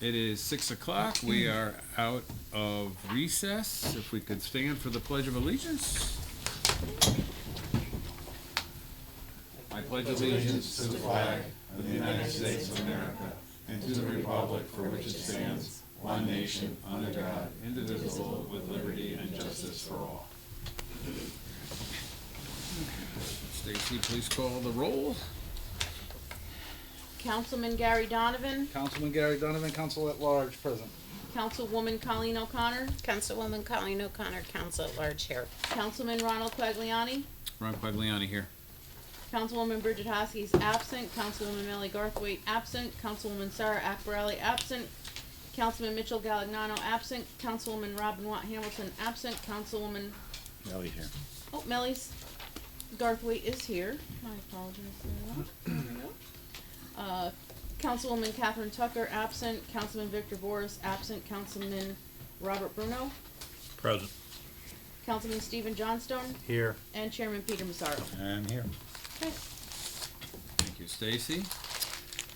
It is 6 o'clock. We are out of recess. If we could stand for the Pledge of Allegiance. I pledge allegiance to the flag of the United States of America and to the republic for which it stands, one nation, under God, indivisible, with liberty and justice for all. Stacy, please call the roll. Councilman Gary Donovan, Councilman Gary Donovan, Council at Large, present. Councilwoman Colleen O'Connor, Councilwoman Colleen O'Connor, Council at Large here. Councilman Ronald Quagliani, Ron Quagliani here. Councilwoman Bridget Hoskey's absent, Councilwoman Melly Garthwaite absent, Councilwoman Sarah Akbarelli absent, Councilman Mitchell Galagnano absent, Councilwoman Robin Watt Hamilton absent, Councilwoman, Melly here. oh, Melly's Garthwaite is here. I apologize for that. There we go. Councilwoman Catherine Tucker absent, Councilman Victor Boris absent, Councilman Robert Bruno, Present. Councilman Stephen Johnstone, Here. and Chairman Peter Massaro. I'm here. Okay. Thank you, Stacy.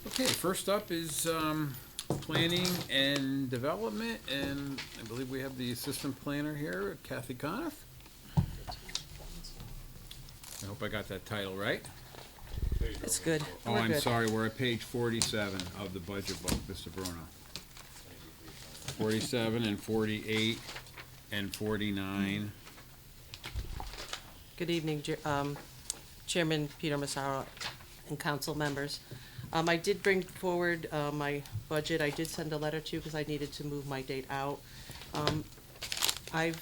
Okay, first up is planning and development, and I believe we have the assistant planner here, Kathy Conniff. I hope I got that title right. It's good. Oh, We're I'm good. sorry, we're at page 47 of the budget book, Mr. Bruno. 47 and 48 and 49. Good evening, Chairman Peter Massaro and council members. I did bring forward my budget. I did send a letter to you because I needed to move my date out. I've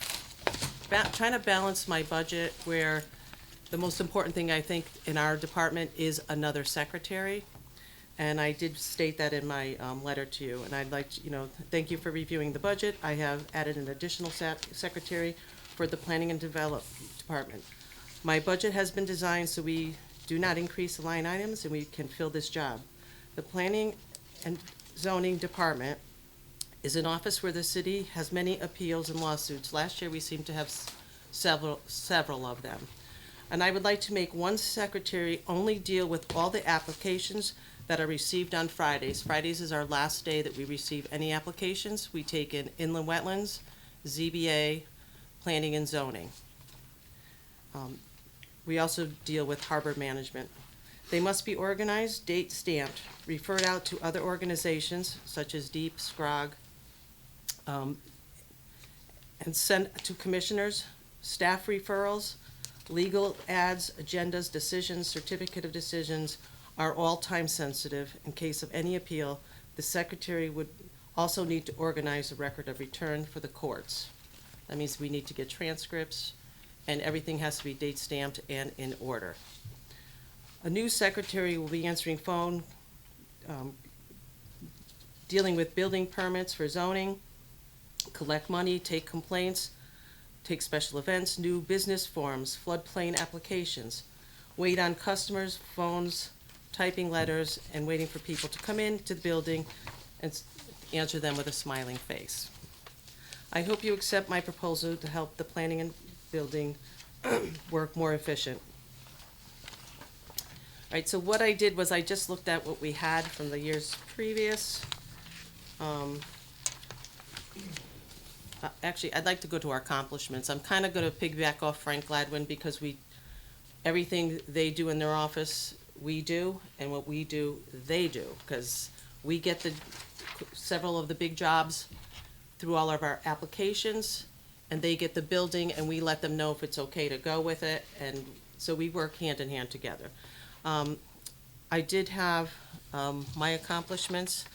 trying to balance my budget where the most important thing I think in our department is another secretary. And I did state that in my letter to you. And I'd like to, thank you for reviewing the budget. I have added an additional secretary for the Planning and Development Department. My budget has been designed so we do not increase the line items and we can fill this job. The Planning and Zoning Department is an office where the city has many appeals and lawsuits. Last year we seemed to have several of them. And I would like to make one secretary only deal with all the applications that are received on Fridays. Fridays is our last day that we receive any applications. We take in inland wetlands, ZBA, planning and zoning. We also deal with harbor management. They must be organized, date stamped, referred out to other organizations such as DEEP, SCROG, and sent to commissioners, staff referrals, legal ads, agendas, decisions, certificate of decisions are all time sensitive. In case of any appeal, the secretary would also need to organize a record of return for the courts. That means we need to get transcripts and everything has to be date stamped and in order. A new secretary will be answering phone, dealing with building permits for zoning, collect money, take complaints, take special events, new business forms, floodplain applications, wait on customers' phones, typing letters, and waiting for people to come in to the building and answer them with a smiling face. I hope you accept my proposal to help the planning and building work more efficient. All right, so what I did was I just looked at what we had from the years previous. Actually, I'd like to go to our accomplishments. I'm kind of going to piggyback off Frank Gladwin because everything they do in their office, we do, and what we do, they do, because we get several of the big jobs through all of our applications, and they get the building, and we let them know if it's okay to go with it, and so we work hand in hand together. I did have my accomplishments.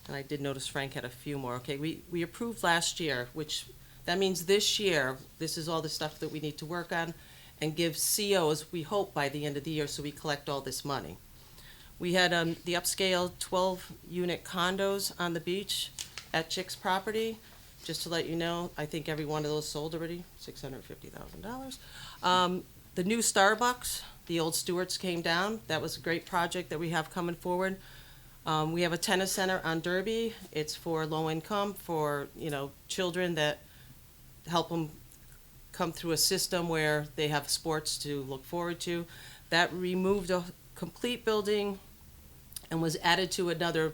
And I did notice Frank had a few more. Okay, we approved last year, which that means this year, this is all the stuff that we need to work on and give COs, we hope, by the end of the year so we collect all this money. We had the upscale 12-unit condos on the beach at Chick's property. Just to let you know, I think every one of those sold already, $650,000. The new Starbucks, the old Stewarts came down. That was a great project that we have coming forward. We have a tennis center on Derby. It's for low income, for children that help them come through a system where they have sports to look forward to. That removed a complete building and was added to another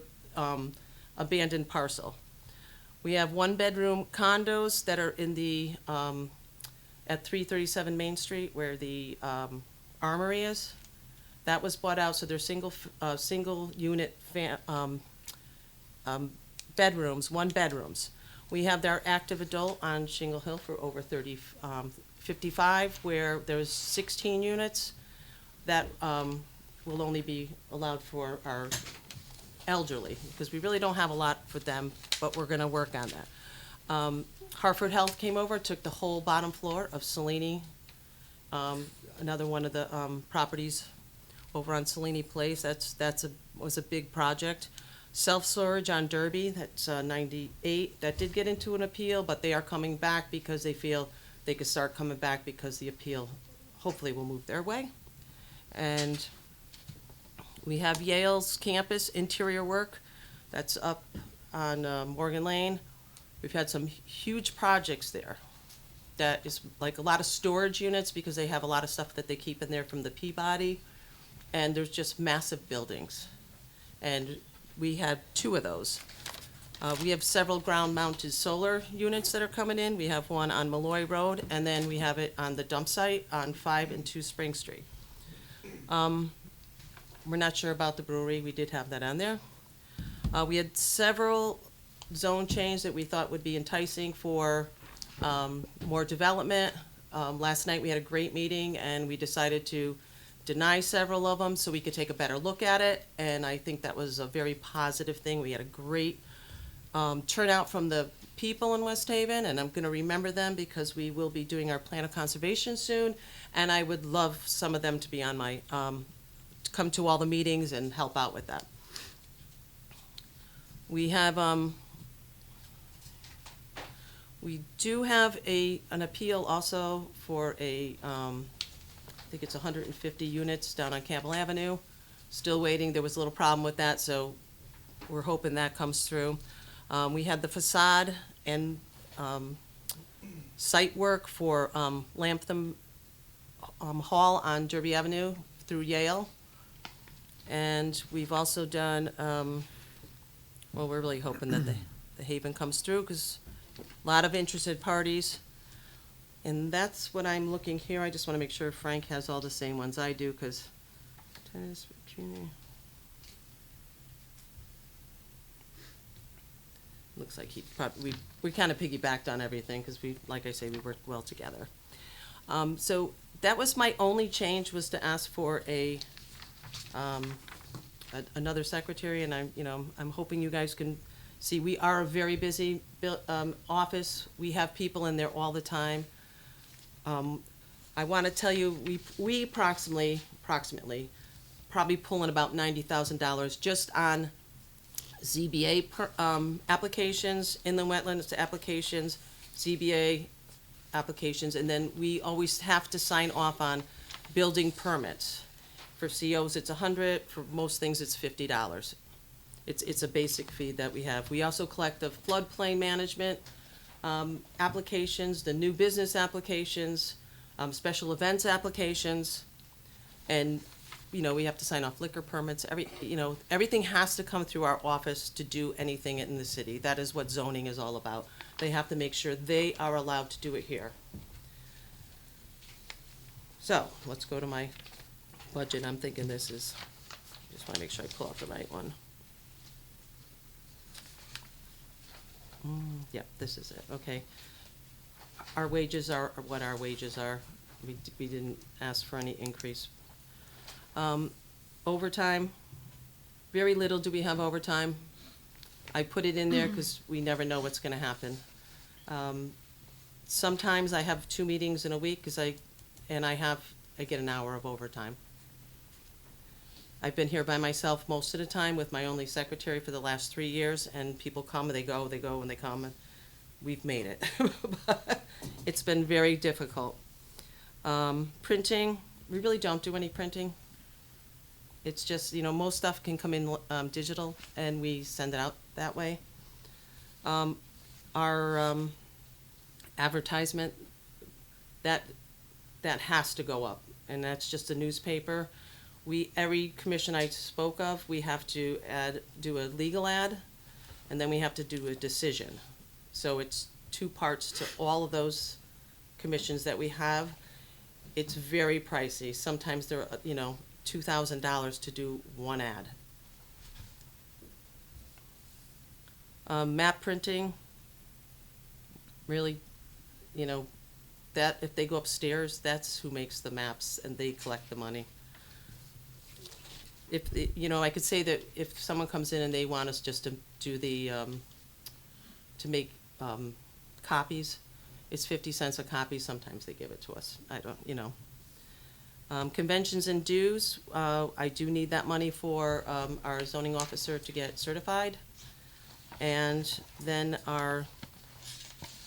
abandoned parcel. We have one-bedroom condos that are in the, at 337 Main Street where the Armory is. That was bought out, so they're single unit bedrooms, one bedrooms. We have our active adult on Shingle Hill for over 55, where there's 16 units that will only be allowed for our elderly, because we really don't have a lot for them, but we're gonna work on that. Hartford Health came over, took the whole bottom floor of Cellini, another one of the properties over on Cellini Place. Was a big project. Self-storage on Derby, that's 98. That did get into an appeal, but they are coming back because they feel they could start coming back because the appeal hopefully will move their way. And we have Yale's campus interior work. That's up on Morgan Lane. We've had some huge projects there. That is like a lot of storage units because they have a lot of stuff that they keep in there from the Peabody. And there's just massive buildings. And we had 2 of those. We have several ground-mounted solar units that are coming in. We have one on Malloy Road, and then we have it on the dump site on 5 and 2 Spring Street. We're not sure about the brewery. We did have that on there. We had several zone changes that we thought would be enticing for more development. Last night we had a great meeting, and we decided to deny several of them so we could take a better look at it, and I think that was a very positive thing. We had a great turnout from the people in West Haven, and I'm going to remember them because we will be doing our plan of conservation soon, and I would love some of them to be on my, to come to all the meetings and help out with that. We have, we do have an appeal also for I think it's 150 units down on Campbell Avenue. Still waiting. There was a little problem with that, so we're hoping that comes through. We had the facade and site work for Latham Hall on Derby Avenue through Yale. And we've also done, well, we're really hoping that the Haven comes through because a lot of interested parties. And that's what I'm looking here. I just want to make sure Frank has all the same ones I do, because tennis, junior. Looks like he probably, we kind of piggybacked on everything because we, like I say, we worked well together. So that was my only change, was to ask for another secretary, and I'm hoping you guys can see we are a very busy office. We have people in there all the time. I want to tell you, we approximately probably pulling about $90,000 just on ZBA applications, inland wetlands applications, ZBA applications, and then we always have to sign off on building permits. For COs, it's $100. For most things, it's $50. It's a basic fee that we have. We also collect the floodplain management applications, the new business applications, special events applications, and we have to sign off liquor permits. Everything has to come through our office to do anything in the city. That is what zoning is all about. They have to make sure they are allowed to do it here. So let's go to my budget. I'm thinking this is, just want to make sure I pull out the right one. Yep, this is it. Okay. Our wages are what our wages are. We didn't ask for any increase. Overtime, very little do we have overtime. I put it in there because we never know what's going to happen. Sometimes I have 2 meetings in a week because I get an hour of overtime. I've been here by myself most of the time with my only secretary for the last 3 years, and people come and they go, and they come, and we've made it. But it's been very difficult. Printing, we really don't do any printing. It's just, most stuff can come in digital, and we send it out that way. Our advertisement, that has to go up, and that's just a newspaper. Every commission I spoke of, we have to do a legal ad, and then we have to do a decision. So it's two parts to all of those commissions that we have. It's very pricey. Sometimes they're, $2,000 to do one ad. Map printing, really, that, if they go upstairs, that's who makes the maps, and they collect the money. If, I could say that if someone comes in and they want us just to do the, to make, copies, it's 50 cents a copy. Sometimes they give it to us. I don't. Conventions and dues, I do need that money for, our zoning officer to get certified. And then our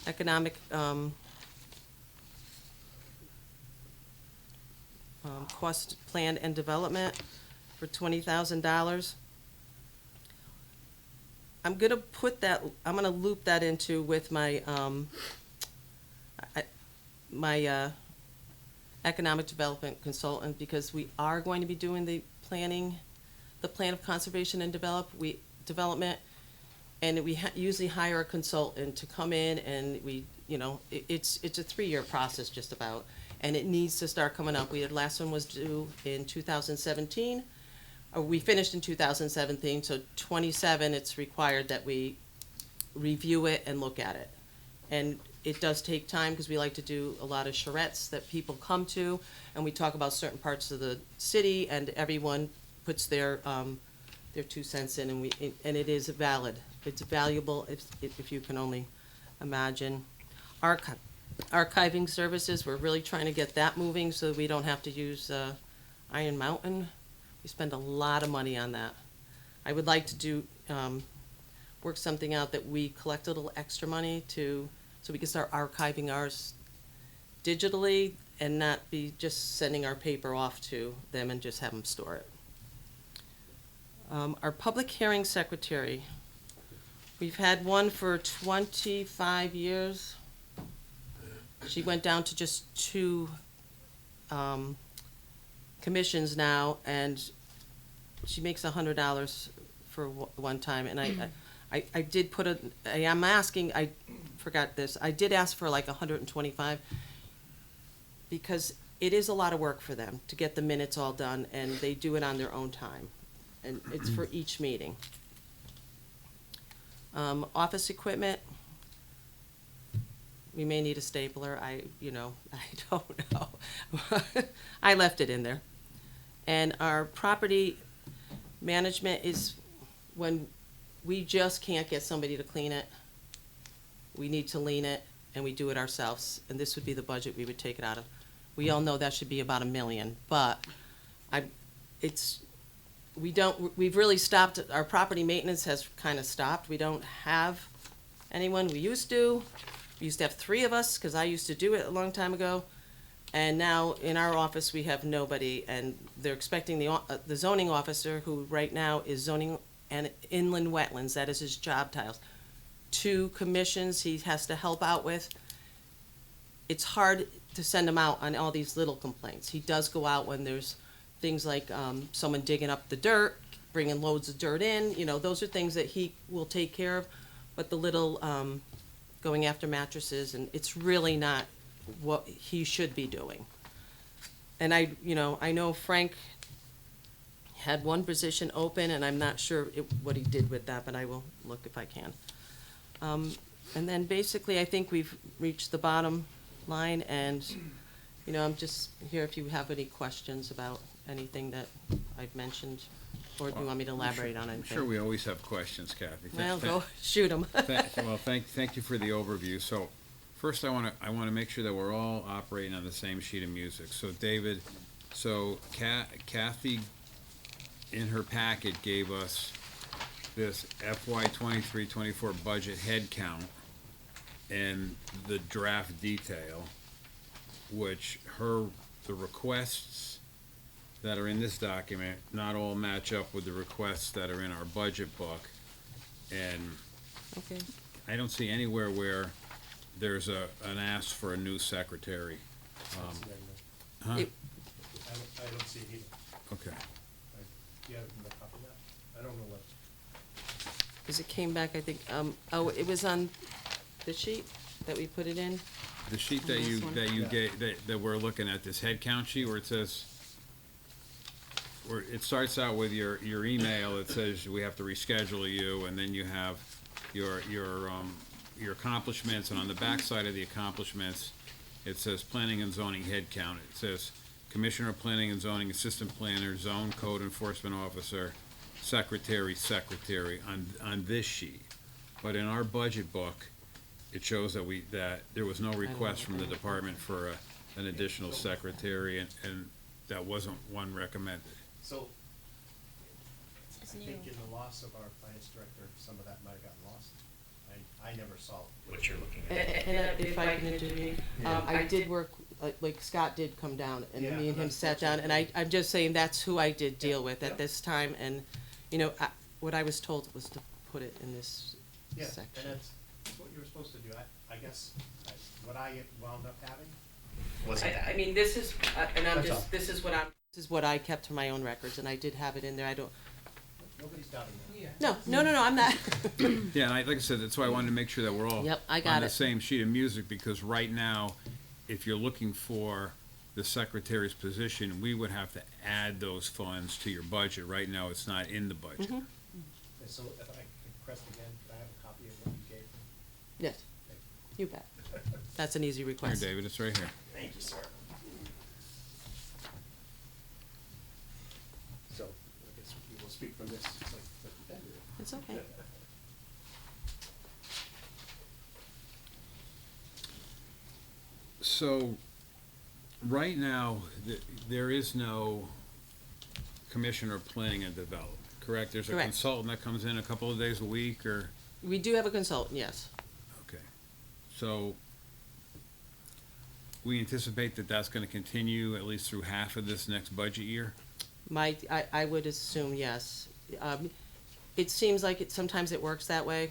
economic, cost plan and development for $20,000. I'm gonna loop that into with my, economic development consultant, because we are going to be doing the plan of conservation and development, and we usually hire a consultant to come in, and it's a 3-year process just about, and it needs to start coming up. Last one was due in 2017, or we finished in 2017, so 27, it's required that we review it and look at it. And it does take time, because we like to do a lot of charrettes that people come to, and we talk about certain parts of the city, and everyone puts their 2 cents in, and it is valid. It's valuable if you can only imagine. Archiving services, we're really trying to get that moving so we don't have to use Iron Mountain. We spend a lot of money on that. I would like to work something out that we collect a little extra money so we can start archiving ours digitally and not be just sending our paper off to them and just have them store it. Our public hearing secretary, we've had one for 25 years. She went down to just 2 commissions now, and she makes $100 for one time. And I did put I forgot this, I did ask for like 125, because it is a lot of work for them to get the minutes all done, and they do it on their own time, and it's for each meeting. Office equipment, we may need a stapler. I don't know. I left it in there. And our property management is when we just can't get somebody to clean it. We need to lien it, and we do it ourselves. And this would be the budget we would take it out of. We all know that should be about $1 million, but we've really stopped. Our property maintenance has kind of stopped. We don't have anyone. We used to have 3 of us, because I used to do it a long time ago. And now in our office, we have nobody, and they're expecting the zoning officer, who right now is zoning and inland wetlands, that is his job titles. 2 commissions he has to help out with. It's hard to send him out on all these little complaints. He does go out when there's things like someone digging up the dirt, bringing loads of dirt in, those are things that he will take care of. But the little going after mattresses, and it's really not what he should be doing. And I know Frank had one position open, and I'm not sure what he did with that, but I will look if I can. And then basically, I think we've reached the bottom line, and, I'm just here if you have any questions about anything that I've mentioned, or do you want me to elaborate on anything? I'm sure we always have questions, Kathy. Well, go shoot them. Thank you for the overview. So, first I want to make sure that we're all operating on the same sheet of music. So, David, Kathy, in her packet, gave us this FY 23-24 budget head count and the draft detail, which the requests that are in this document not all match up with the requests that are in our budget book. And Okay. I don't see anywhere where there's an ask for a new secretary. Huh? It- I don't see it either. Okay. Do you have a copy of that? I don't know what. Because it came back, I think, oh, it was on the sheet that we put it in? The sheet that This you, one. that you gave, that we're looking at, this head count sheet where it says, where it starts out with your email, it says we have to reschedule you, and then you have your accomplishments, and on the back side of the accomplishments, it says planning and zoning head count. It says Commissioner of Planning and Zoning, Assistant Planner, Zone Code Enforcement Officer, Secretary on this sheet. But in our budget book, it shows that there was no request from the department for an additional secretary, and that wasn't one recommended. So, I think in the loss of our finance director, some of that might have gotten lost. I never saw what you're looking at. And if I can intervene, I did work, like Scott did come down, and Yeah, me and him that's- sat that's down, and I'm just saying that's who I did deal with at this time, and, you know, what I was told was to put it in this Yeah, and section. that's what you were supposed to do. I guess, what I wound up having wasn't that. I mean, this is, and I'm That's just, all. this is what I kept to my own records, and I did have it in there, I don't, Nobody's doubting that. no, I'm not. Yeah, and like I said, that's why I wanted to make sure that we're all Yep, I got on the it. same sheet of music, because right now, if you're looking for the secretary's position, we would have to add those funds to your budget. Right now, it's not in the budget. And so if I could press again, could I have a copy of what you gave me? Yes, you bet. That's an easy Here, request. David, it's right here. Thank you, sir. So, I guess we will speak from this, it's like, It's okay. So, right now, there is no commissioner of planning and development, correct? There's a Correct. consultant that comes in a couple of days a week, or, We do have a consultant, yes. okay. So, we anticipate that that's gonna continue at least through half of this next budget year? I would assume, yes. It seems like sometimes it works that way.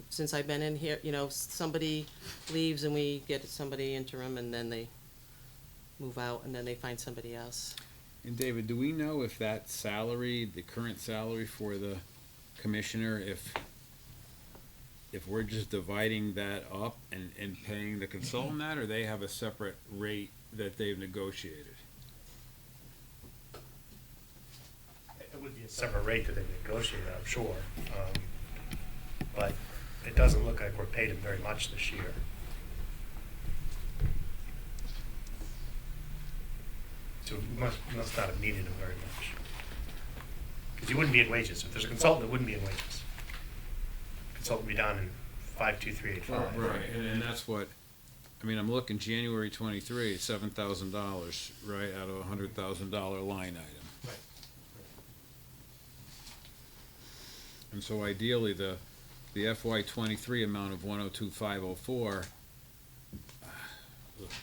Since I've been in here, you know, somebody leaves and we get somebody interim, and then they move out, and then they find somebody else. And David, do we know if that salary, the current salary for the commissioner, if we're just dividing that up and paying the consultant that, or they have a separate rate that they've negotiated? it would be a separate rate that they negotiated, I'm sure. But it doesn't look like we're paid him very much this year. So we must not have needed him very much. Because he wouldn't be in wages. If there's a consultant, it wouldn't be in wages. Consultant would be down in 52385. Right, and that's what, I mean, I'm looking January 23, $7,000, right, out of a $100,000 line item. Right. And so ideally, the FY 23 amount of 102,504,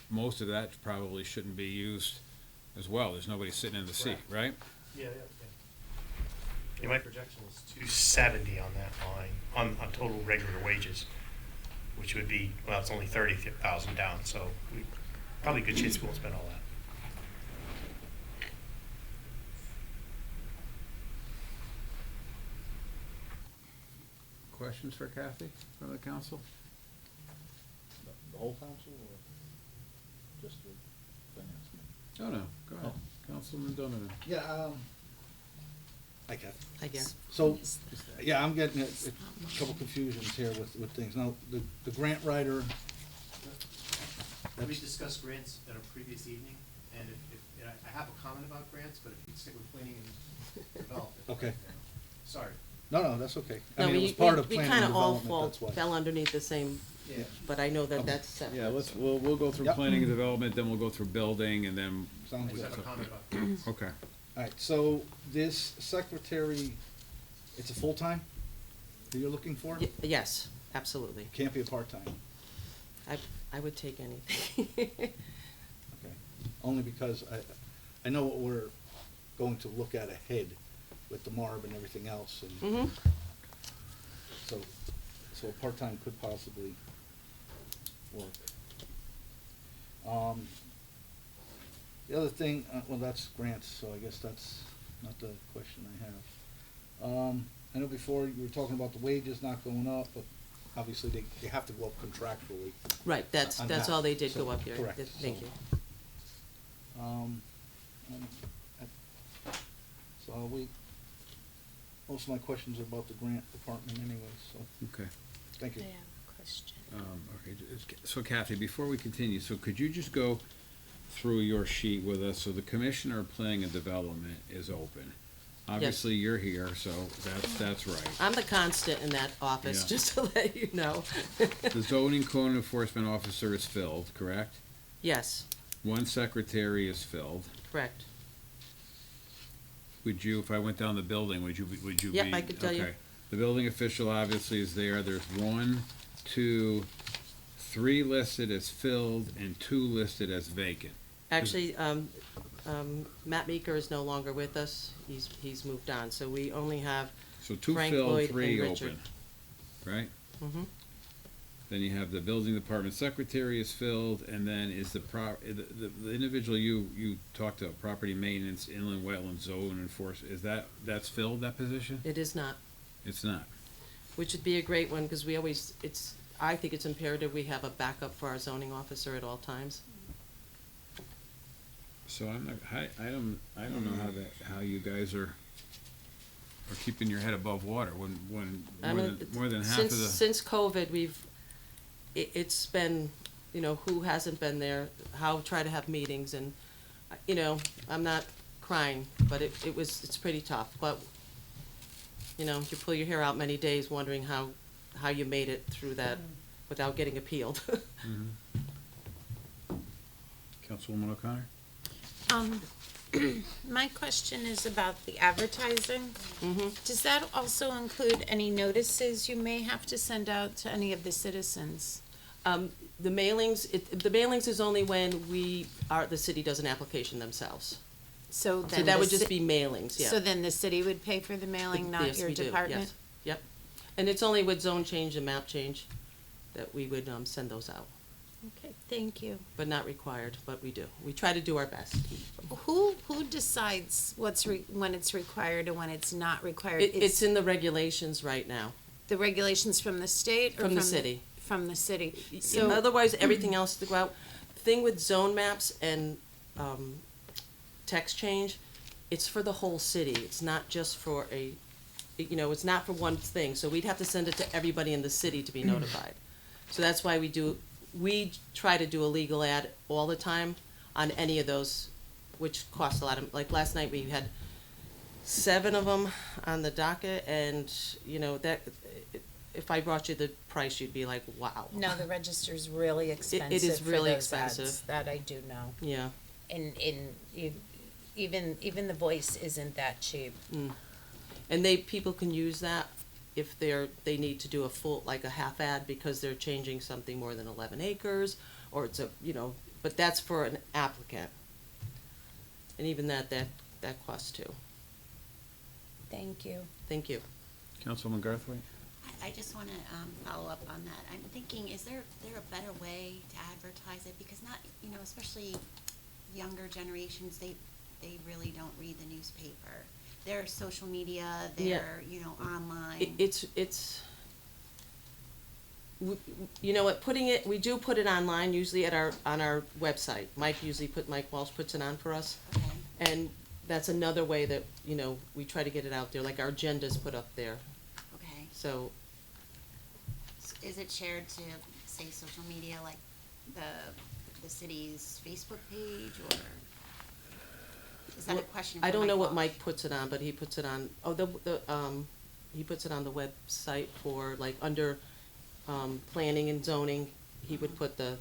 most of that probably shouldn't be used as well. There's nobody sitting in the seat, right? Yeah. Yeah, my projection was 270 on that line, on total regular wages, which would be, well, it's only 30,000 down, so we, probably a good chance we won't spend all that. Questions for Kathy from the council? The whole council or just the finance committee? Oh, no, go ahead. Councilman Donovan. Yeah, I got it. I guess. So, yeah, I'm getting a couple confusions here with things. Now, the grant writer, We discussed grants at a previous evening, and and I have a comment about grants, but if you stick with planning and development. Okay. Sorry. no, that's okay. I No, mean, it was part of we planning kind and of all development, that's why. fell underneath the same, Yeah. but I know that that's separate. Yeah, we'll go through Yep. planning and development, then we'll go through building, and then, I Sounds just good. have a comment about grants. okay. All right, so this secretary, it's a full-time that you're looking for? Yes, absolutely. Can't be a part-time, I would take anything. okay? Only because I know what we're going to look at ahead with the MARB and everything else, and Mm-hmm. so a part-time could possibly work. The other thing, well, that's grants, so I guess that's not the question I have. I know before you were talking about the wages not going up, but obviously they have to go up contractually. Right, that's On all that. they did So, go up here. correct. Thank So- you. So most of my questions are about the grant department anyway, so, Okay. thank you. I have a question. Okay, so Kathy, before we continue, so could you just go through your sheet with us? So the Commissioner of Planning and Development is open. Obviously, you're here, so that's right. I'm the constant in that office, Yeah. just to let you know. The Zoning Code Enforcement Officer is filled, correct? Yes, One secretary is filled. correct. Would you, if I went down the building, would you be? Yep, I could tell you. Okay. The building official obviously is there. There's 1, 2, 3 listed as filled and 2 listed as vacant. Actually, Matt Meeker is no longer with us. He's moved on, so we only have, So 2 Frank filled, Lloyd 3 and Richard. open, right? mhm. Then you have the building department secretary is filled, and then is the individual you talked to, property maintenance, inland wetland zone enforcement, that's filled, that position? It is not, It's not. which would be a great one, because I think it's imperative we have a backup for our zoning officer at all times. So I don't know how you guys are keeping your head above water when I mean, more than half of the. Since COVID, it's been, who hasn't been there, how try to have meetings, and, I'm not crying, but it's pretty tough, but, you pull your hair out many days wondering how you made it through that without getting appealed. Councilwoman O'Connor? My question is about the advertising. Does that also include any notices you may have to send out to any of the citizens? The mailings is only when the city does an application themselves. So So then that the would just ci- be mailings, yeah. So then the city would pay for the mailing, not Yes, your we do, department? yes. Yep. And it's only with zone change and map change that we would, send those out, Okay, thank you. but not required, but we do. We try to do our best. Who decides when it's required and when it's not required? It's in the regulations right now, the regulations from the state or from the city. From the city. So So, otherwise, everything else to go out. Thing with zone maps and, text change, it's for the whole city. It's not just for it's not for one thing. So we'd have to send it to everybody in the city to be notified. So that's why we try to do a legal ad all the time on any of those, which cost a lot of, like last night we had 7 of them on the docket, and, if I brought you the price, you'd be like, wow. no, the register's really expensive is for really those ads. expensive. That I do know. Yeah. And even the voice isn't that cheap. And people can use that if they need to do a full, like a half ad, because they're changing something more than 11 acres, or it's but that's for an applicant. And even that costs too. Thank you. Thank you. Councilwoman Garthwaite? I just want to follow up on that. I'm thinking, is there a better way to advertise it? Because not, especially younger generations, they really don't read the newspaper. They're social media, they're, online. It's we do put it online usually on our website. Mike Walsh puts it on for us. Okay. And that's another way that, we try to get it out there, like our agenda's put up there. Okay. So, Is it shared to, say, social media, like the city's Facebook page, or is that a question for I don't know what Walsh? Mike puts it on, but he puts it on, he puts it on the website for, like, under, planning and zoning, he would put the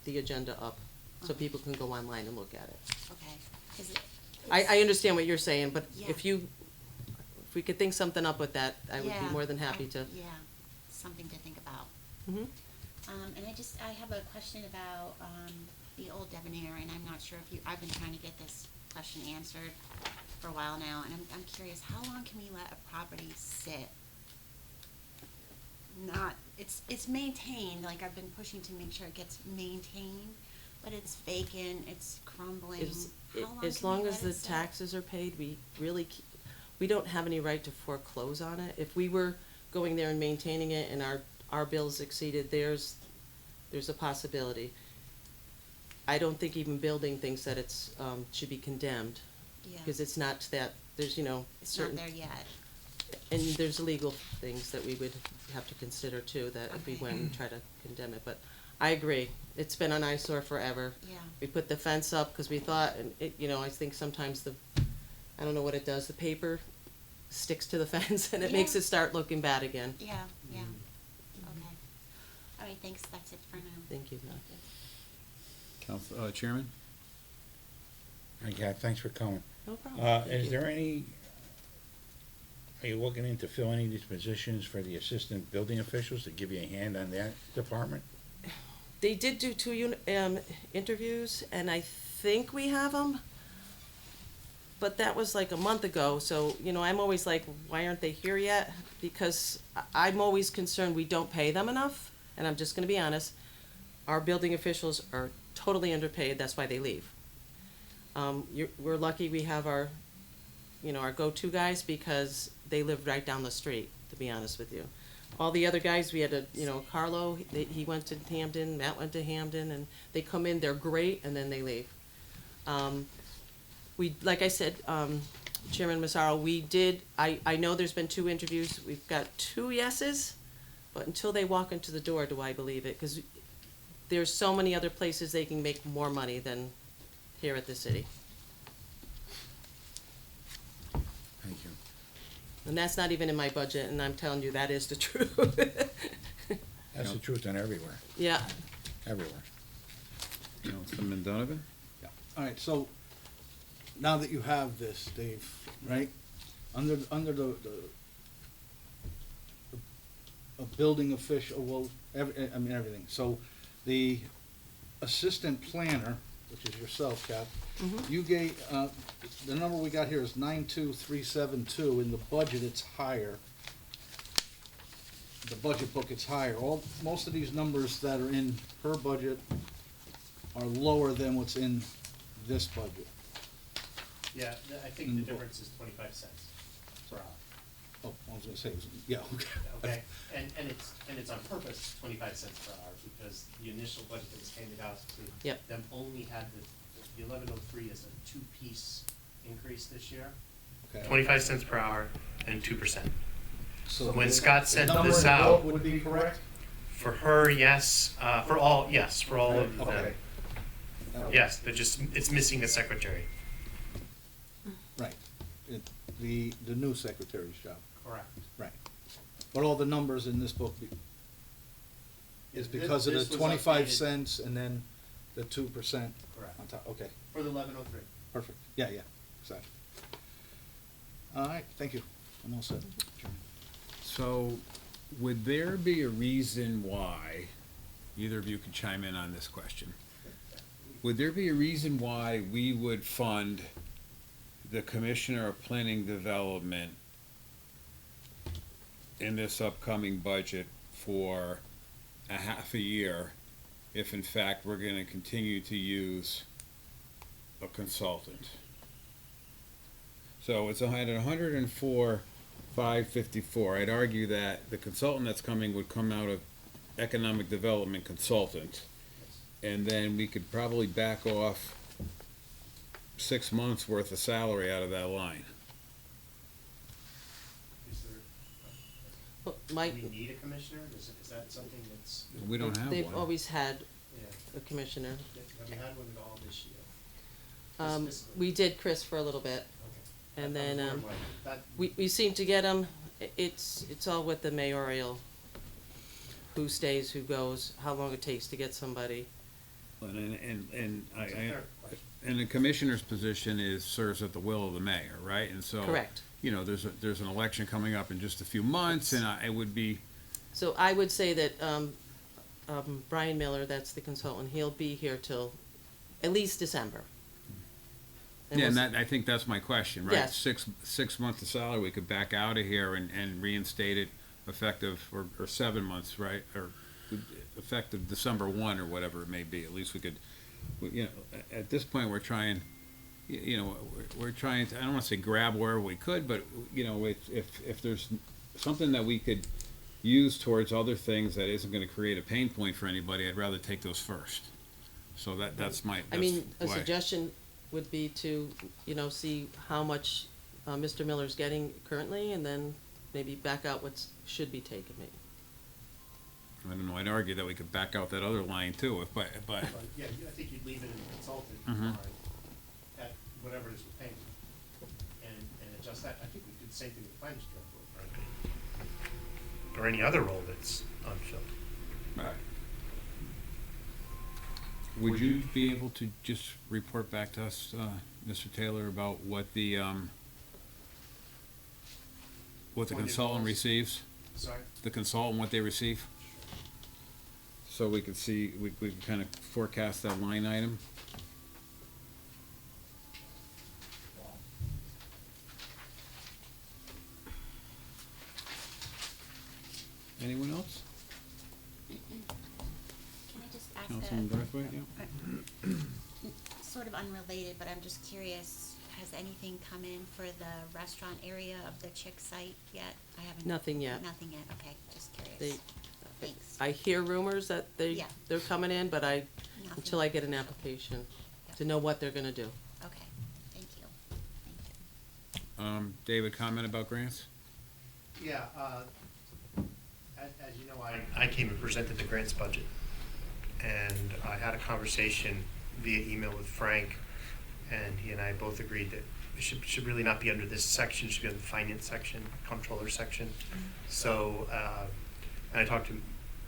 agenda up, so people can go online and look at it. Okay. 'Cause I understand what you're saying, but Yeah. if we could think something up with that, I would be Yeah, more than happy to. Yeah, something to think about. Mhm. And I have a question about, the old Debonair, and I'm not sure if I've been trying to get this question answered for a while now, and I'm curious, how long can we let a property sit? It's maintained, like I've been pushing to make sure it gets maintained, but it's vacant, it's crumbling. How long As can we long let as it the sit? taxes are paid, we really, we don't have any right to foreclose on it. If we were going there and maintaining it and our bills exceeded theirs, there's a possibility. I don't think even building thinks that it's, should be condemned, Yeah, because it's not that, there's, it's not certain, there yet. and there's legal things that we would have to consider too, that if we Okay. went and try to condemn it, but I agree, it's been an eyesore forever. Yeah, We put the fence up because we thought, and it, I think sometimes I don't know what it does, the paper sticks to the fence and it makes Yeah. it start looking bad again. yeah, yeah. Okay. All right, thanks, that's it for now. Thank you. Council, Chairman? Okay, thanks for coming. No problem. Thank Is you. there are you looking into fill any of these positions for the assistant building officials to give you a hand on that department? They did do 2 interviews, and I think we have them. But that was like a month ago, so, I'm always like, why aren't they here yet? Because I'm always concerned we don't pay them enough, and I'm just gonna be honest. Our building officials are totally underpaid, that's why they leave. We're lucky we have our go-to guys, because they live right down the street, to be honest with you. All the other guys, we had Carlo, he went to Hamden, Matt went to Hamden, and they come in, they're great, and then they leave. Like I said, Chairman Massaro, I know there's been 2 interviews, we've got 2 yeses, but until they walk into the door, do I believe it? Because there's so many other places they can make more money than here at the city. Thank you. And that's not even in my budget, and I'm telling you, that is the truth. That's the truth on everywhere, Yeah, everywhere. Councilman Donovan? Yeah. All right, so now that you have this, Dave, right? Under the a building official, well, everything. So the assistant planner, which is yourself, Cap, you gave, the number we got here is 92372. In the budget, it's higher. The budget book, it's higher. Most of these numbers that are in her budget are lower than what's in this budget. Yeah, I think the difference is 25 cents per hour. Oh, I was gonna say, yeah, okay. Okay, and it's on purpose, 25 cents per hour, because the initial budget that was handed out to Yep. them only had the 1103 as a 2-piece increase this year. Okay. 25 cents per hour and 2%. So When the- Scott sent the number this in the out- book would be correct? For her, yes, for all of them. Okay. Yes, it's missing a secretary. Right. The new secretary's job, Correct. right. But all the numbers in this book is because of the This was 25 updated. cents and then the 2% Correct. on top, okay, For the 1103. perfect, yeah, exactly. All right, thank you, I'm all set. Chairman. So, would there be a reason why, either of you could chime in on this question, would there be a reason why we would fund the Commissioner of Planning Development in this upcoming budget for a half a year if in fact we're gonna continue to use a consultant? So it's at 104,554. I'd argue that the consultant that's coming would come out of economic development consultant. And then we could probably back off 6 months worth of salary out of that line. Is there, Well, do Mike, we need a commissioner? Is that something that's, We don't have they've one. always had yeah, a commissioner. have we had one at all this year? This We did Chris for a little bit, Okay. and then, I'm wondering, that, we seem to get him, it's all with the mayoral, who stays, who goes, how long it takes to get somebody. And that's a fair question. and the commissioner's position serves at the will of the mayor, right? And so, Correct. There's an election coming up in just a few months, and it would be, So I would say that, Brian Miller, that's the consultant, he'll be here till at least December. And yeah, and we'll that, I think that's my question, right? Yes. 6 months of salary, we could back out of here and reinstate it effective, or 7 months, right? Or effective December 1 or whatever it may be. At least we could, at this point, we're trying you know, we're trying to, I don't wanna say grab wherever we could, but, you know, if there's something that we could use towards other things that isn't gonna create a pain point for anybody, I'd rather take those first. So that's my, I mean, a that's why. suggestion would be to, you know, see how much, Mr. Miller's getting currently, and then maybe back out what should be taken, maybe. I don't know, I'd argue that we could back out that other line too, but, But, yeah, I think you'd leave it in the consultant Mhm. line at whatever it is we're paying. And adjust that. I think we did the same thing with the finance director, frankly. Or any other role that's unfilled. Right. Would you be able to just report back to us, Mr. Taylor, about what the Funded consultant roles. receives? Sorry? The consultant, what they receive? So we could see, we can kind of forecast that line item? Anyone else? Can I just ask Councilman Braithwaite, yeah? sort of unrelated, but I'm just curious, has anything come in for the restaurant area of the Chick site yet? I haven't. Nothing yet. Nothing yet, okay, just They, curious. Thanks. I hear rumors that Yeah. they're coming in, but Nothing. until I get an application Yep. to know what they're gonna do. Okay, thank you, thank you. David, comment about grants? Yeah, as you know, I came and presented the grants budget. And I had a conversation via email with Frank, and he and I both agreed that it should really not be under this section, it should be under the finance section, comptroller section. So, and I talked to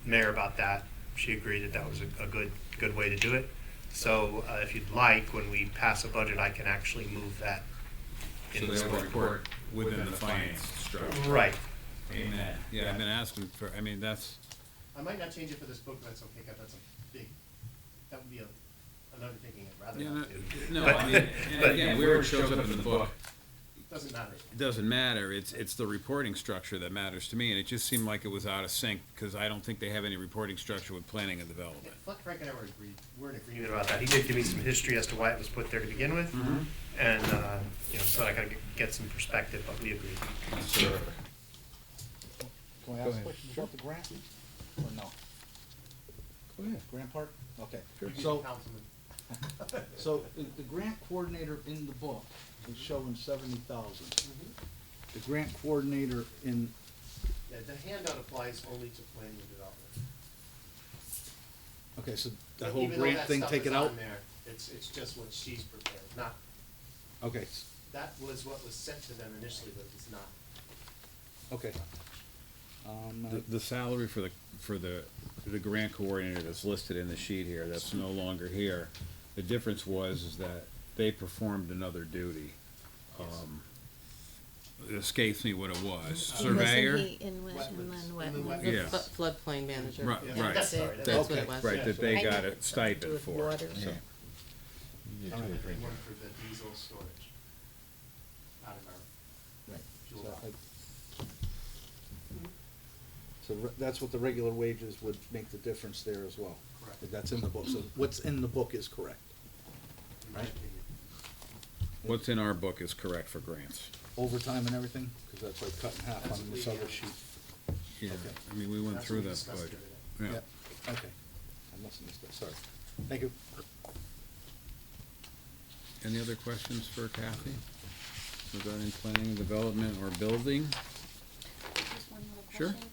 Mayor about that. She agreed that that was a good way to do it. So, if you'd like, when we pass a budget, I can actually move that So in they this will budget. report within the finance structure. Right. Amen. Yeah, I've been asking for, I mean, that's, I might not change it for this book, but that's okay, 'cause that's a big, that would be an undertaking I'd rather yeah, not do. no, But- I mean, and but- again, where it shows up in the book, Doesn't matter. it doesn't matter, it's the reporting structure that matters to me, and it just seemed like it was out of sync, because I don't think they have any reporting structure with planning and development. Frank and I we're in agreement about that. He did give me some history as to why it was put there to begin with. And, you know, so I gotta get some perspective, but we agreed. Sure. Can I Go ask a ahead. question about the grant, or no? Go ahead. Grant part? Okay. You So, Councilman. so the grant coordinator in the book is showing 70,000. The grant coordinator in, Yeah, the handout applies only to planning and development. okay, so But that whole even though grant that thing, stuff take is it out? on there, it's just what she's prepared, not, Okay, that was what was sent to them initially, but it's not. okay. The salary for the grant coordinator that's listed in the sheet here, that's no longer here, the difference was is that they performed another duty. It escapes me what it was, surveyor? Wasn't he inland Inland wetland? wetlands. The Yeah. floodplain manager. Right, Yeah, right. that's sorry, That's that's what Okay. it was. Right, that they I got know a stipend with for. water. So, and then one for the diesel storage out of our Right. fuel So dock. that's what the regular wages would make the difference there as well. Correct. That's in the book, so what's in the book is correct. in my opinion. what's in our book is correct for grants. Overtime and everything, because that's like cut in half That's on what this we, other sheet. Yeah, Okay. I mean, we went That's through what we that discussed budget. the other day. Yeah. Okay. I must have missed that, sorry. Thank you. Any other questions for Kathy regarding planning and development or building? Just one little Sure. question.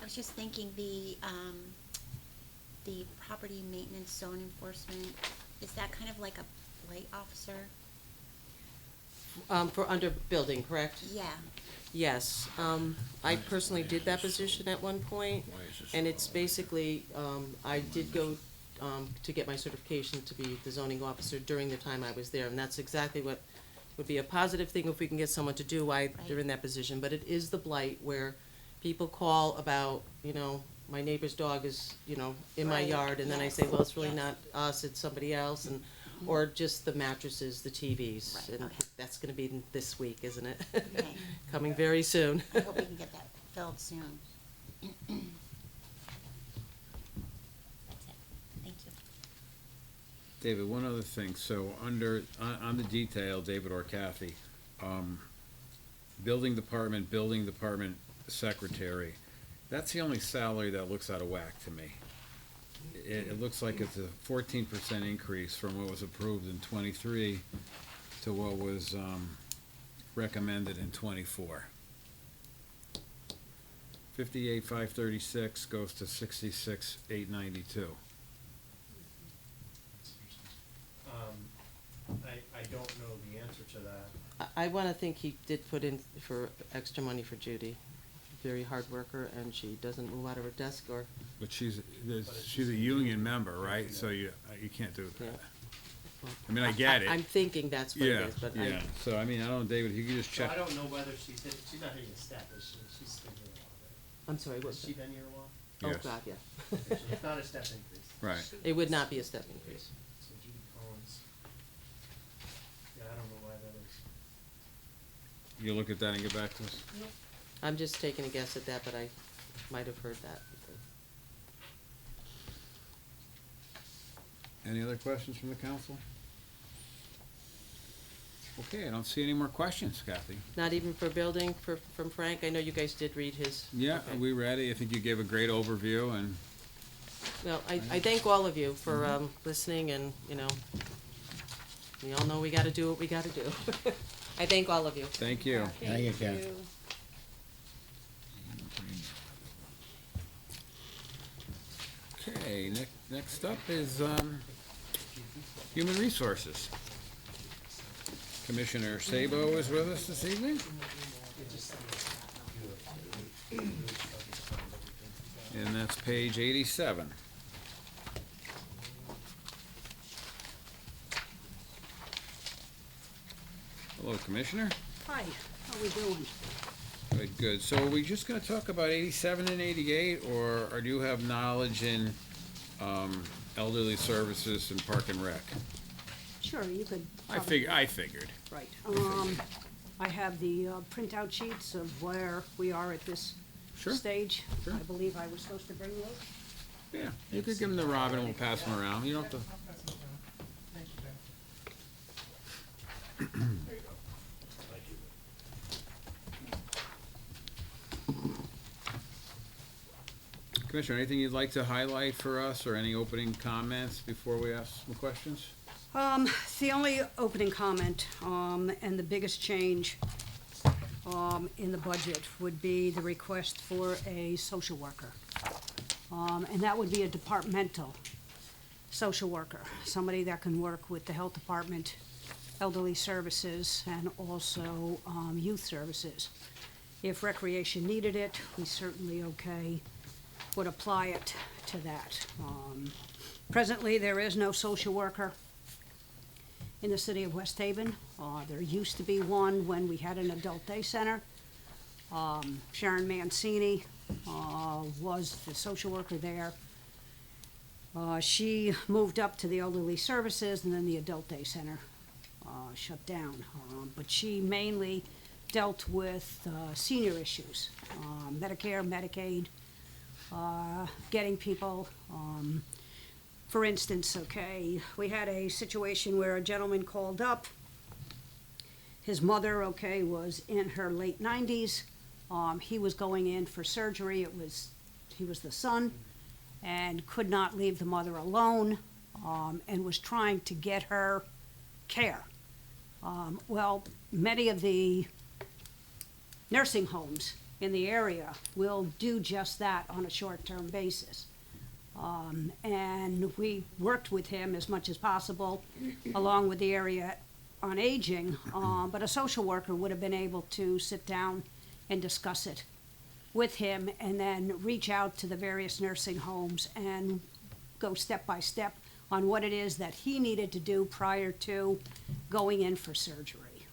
I was just thinking, the property maintenance zone enforcement, is that kind of like a blight officer? For under building, correct? Yeah, Yes, I personally did that position at one point, and it's basically, I did go, to get my certification to be the zoning officer during the time I was there, and that's exactly what would be a positive thing if we can get someone to do while they're in that position, but it is the blight where people call about, you know, my neighbor's dog is, you know, in my Right, yard, and then I yes, say, well, it's really yes. not us, it's somebody else, and, or just the mattresses, the TVs, Right, and okay. that's gonna be this week, isn't it? Okay. Coming very soon. I hope we can get that filled soon. That's it, thank you. David, one other thing, so under, on the detail, David or Kathy, building department secretary, that's the only salary that looks out of whack to me. It looks like it's a 14% increase from what was approved in '23 to what was, recommended in '24. 58,536 goes to 66,892. I don't know the answer to that. I wanna think he did put in for extra money for Judy. Very hard worker, and she doesn't move out of her desk or, But she's a union member, right? So you can't do yeah. that. I mean, I get it. I'm thinking that's what it Yeah, is, but yeah. So, I mean, I don't know, David, you could just So check. I don't know whether she's not hitting a step, is she? She's been here a while, I'm sorry, right? what's Has she that? been here a while? Oh, Yes. God, yeah. So it's not a step increase. Right. It would not be a step increase. So Judy Collins. Yeah, I don't know why that is. You look at that and get back to us? I'm just taking a guess at that, but I might have heard that. Any other questions from the council? Okay, I don't see any more questions, Kathy. Not even for building from Frank? I know you guys did read his. Yeah, okay. we read it. I think you gave a great overview, and Well, I thank all of you for, listening and, we all know we gotta do what we gotta do. I thank all of you. thank you. Now you can. Okay, next up is, Human Resources. Commissioner Sabo is with us this evening. And that's page 87. Hello, Commissioner. Hi, how we doing? Good, good. So are we just gonna talk about 87 and 88, or do you have knowledge in, elderly services and park and rec? Sure, you could. I figured. Right. I have the printout sheets of where we are at this Sure. stage. Sure. I believe I was supposed to bring those. Yeah, you could give them to Robin and we'll pass them around. You don't have to. Commissioner, anything you'd like to highlight for us, or any opening comments before we ask some questions? The only opening comment, and the biggest change, in the budget would be the request for a social worker. And that would be a departmental social worker, somebody that can work with the health department, elderly services, and also, youth services. If recreation needed it, we certainly would apply it to that. Presently, there is no social worker in the city of West Haven. There used to be one when we had an adult day center. Sharon Mancini was the social worker there. She moved up to the elderly services, and then the adult day center shut down. But she mainly dealt with senior issues, Medicare, Medicaid, getting people, for instance, we had a situation where a gentleman called up. His mother, was in her late 90s. He was going in for surgery. He was the son and could not leave the mother alone, and was trying to get her care. Well, many of the nursing homes in the area will do just that on a short-term basis. And we worked with him as much as possible, along with the area on aging, but a social worker would have been able to sit down and discuss it with him, and then reach out to the various nursing homes and go step by step on what it is that he needed to do prior to going in for surgery.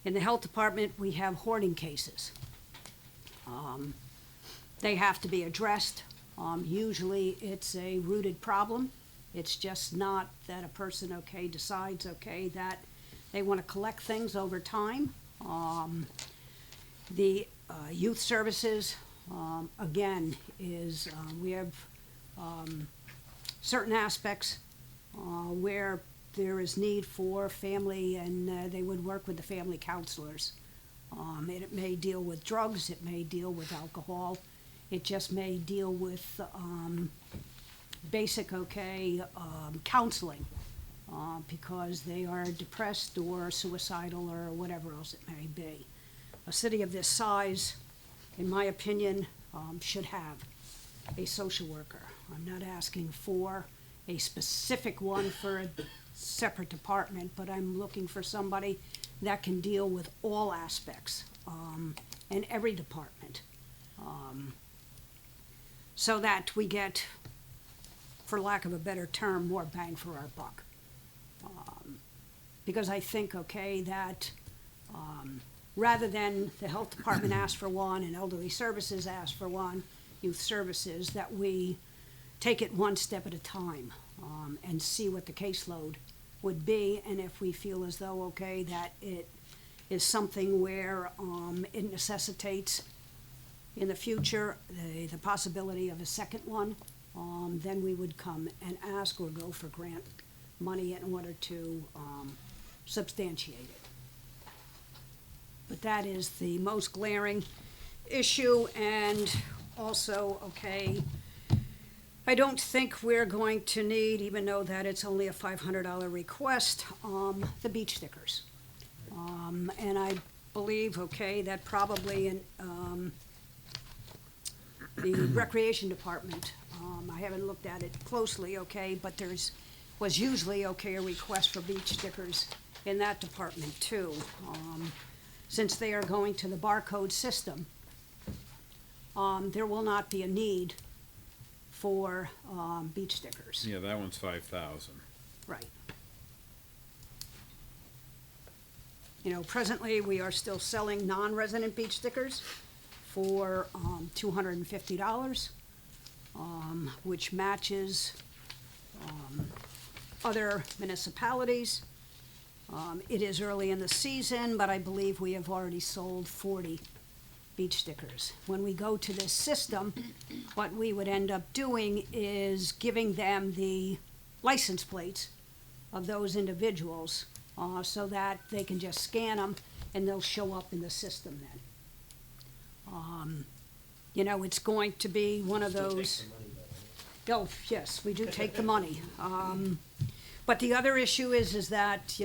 In the health department, we have hoarding cases. They have to be addressed. Usually it's a rooted problem. It's just not that a person, decides, that they want to collect things over time. The youth services, again, we have certain aspects where there is need for family, and they would work with the family counselors. It may deal with drugs, it may deal with alcohol, it just may deal with basic, counseling, because they are depressed or suicidal or whatever else it may be. A city of this size, in my opinion, should have a social worker. I'm not asking for a specific one for a separate department, but I'm looking for somebody that can deal with all aspects, in every department. So that we get, for lack of a better term, more bang for our buck. Because I think, that rather than the health department ask for one and elderly services ask for one, youth services, that we take it one step at a time, and see what the caseload would be, and if we feel as though, that it is something where it necessitates in the future the possibility of a second one, then we would come and ask or go for grant money in order to substantiate it. But that is the most glaring issue, and also, I don't think we're going to need, even though that it's only a $500 request, the beach stickers. And I believe, that probably in the recreation department, I haven't looked at it closely, but was usually, a request for beach stickers in that department too. Since they are going to the barcode system, there will not be a need for beach stickers. Yeah, that one's 5,000. Right. Presently, we are still selling non-resident beach stickers for $250, which matches other municipalities. It is early in the season, but I believe we have already sold 40 beach stickers. When we go to this system, what we would end up doing is giving them the license plates of those individuals, so that they can just scan them and they'll show up in the system then. It's going to be one of those. Oh, yes, we do take the money. But the other issue is that,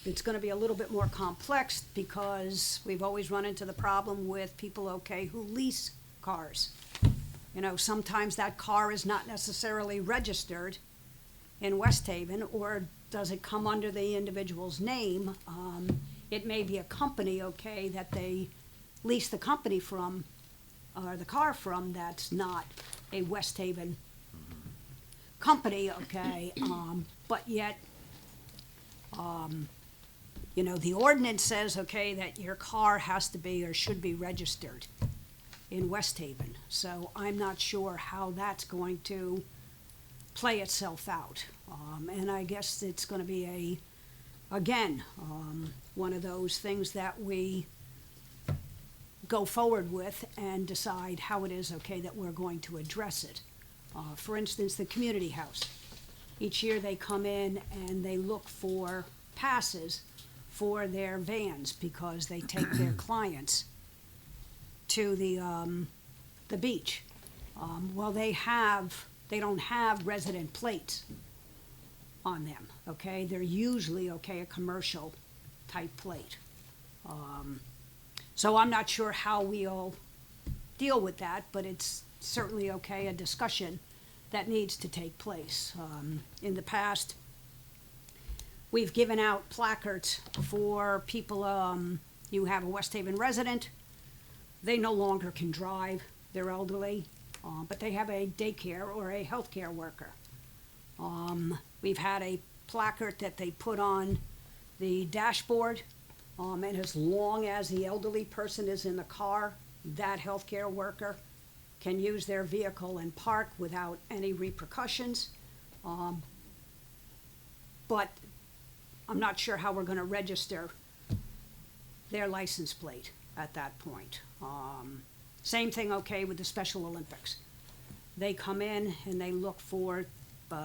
it's gonna be a little bit more complex, because we've always run into the problem with people, who lease cars. Sometimes that car is not necessarily registered in West Haven, or does it come under the individual's name? It may be a company, that they lease the company from, or the car from, that's not a West Haven company, but yet, the ordinance says, that your car has to be or should be registered in West Haven. So I'm not sure how that's going to play itself out. And I guess it's gonna be one of those things that we go forward with and decide how it is, that we're going to address it. For instance, the community house. Each year they come in and they look for passes for their vans, because they take their clients to the beach. Well, they don't have resident plates on them, They're usually, a commercial type plate. So I'm not sure how we'll deal with that, but it's certainly, a discussion that needs to take place. In the past, we've given out placards for people, you have a West Haven resident, they no longer can drive, they're elderly, but they have a daycare or a healthcare worker. We've had a placard that they put on the dashboard, and as long as the elderly person is in the car, that healthcare worker can use their vehicle and park without any repercussions. But I'm not sure how we're gonna register their license plate at that point. Same thing, with the Special Olympics. They come in and they look for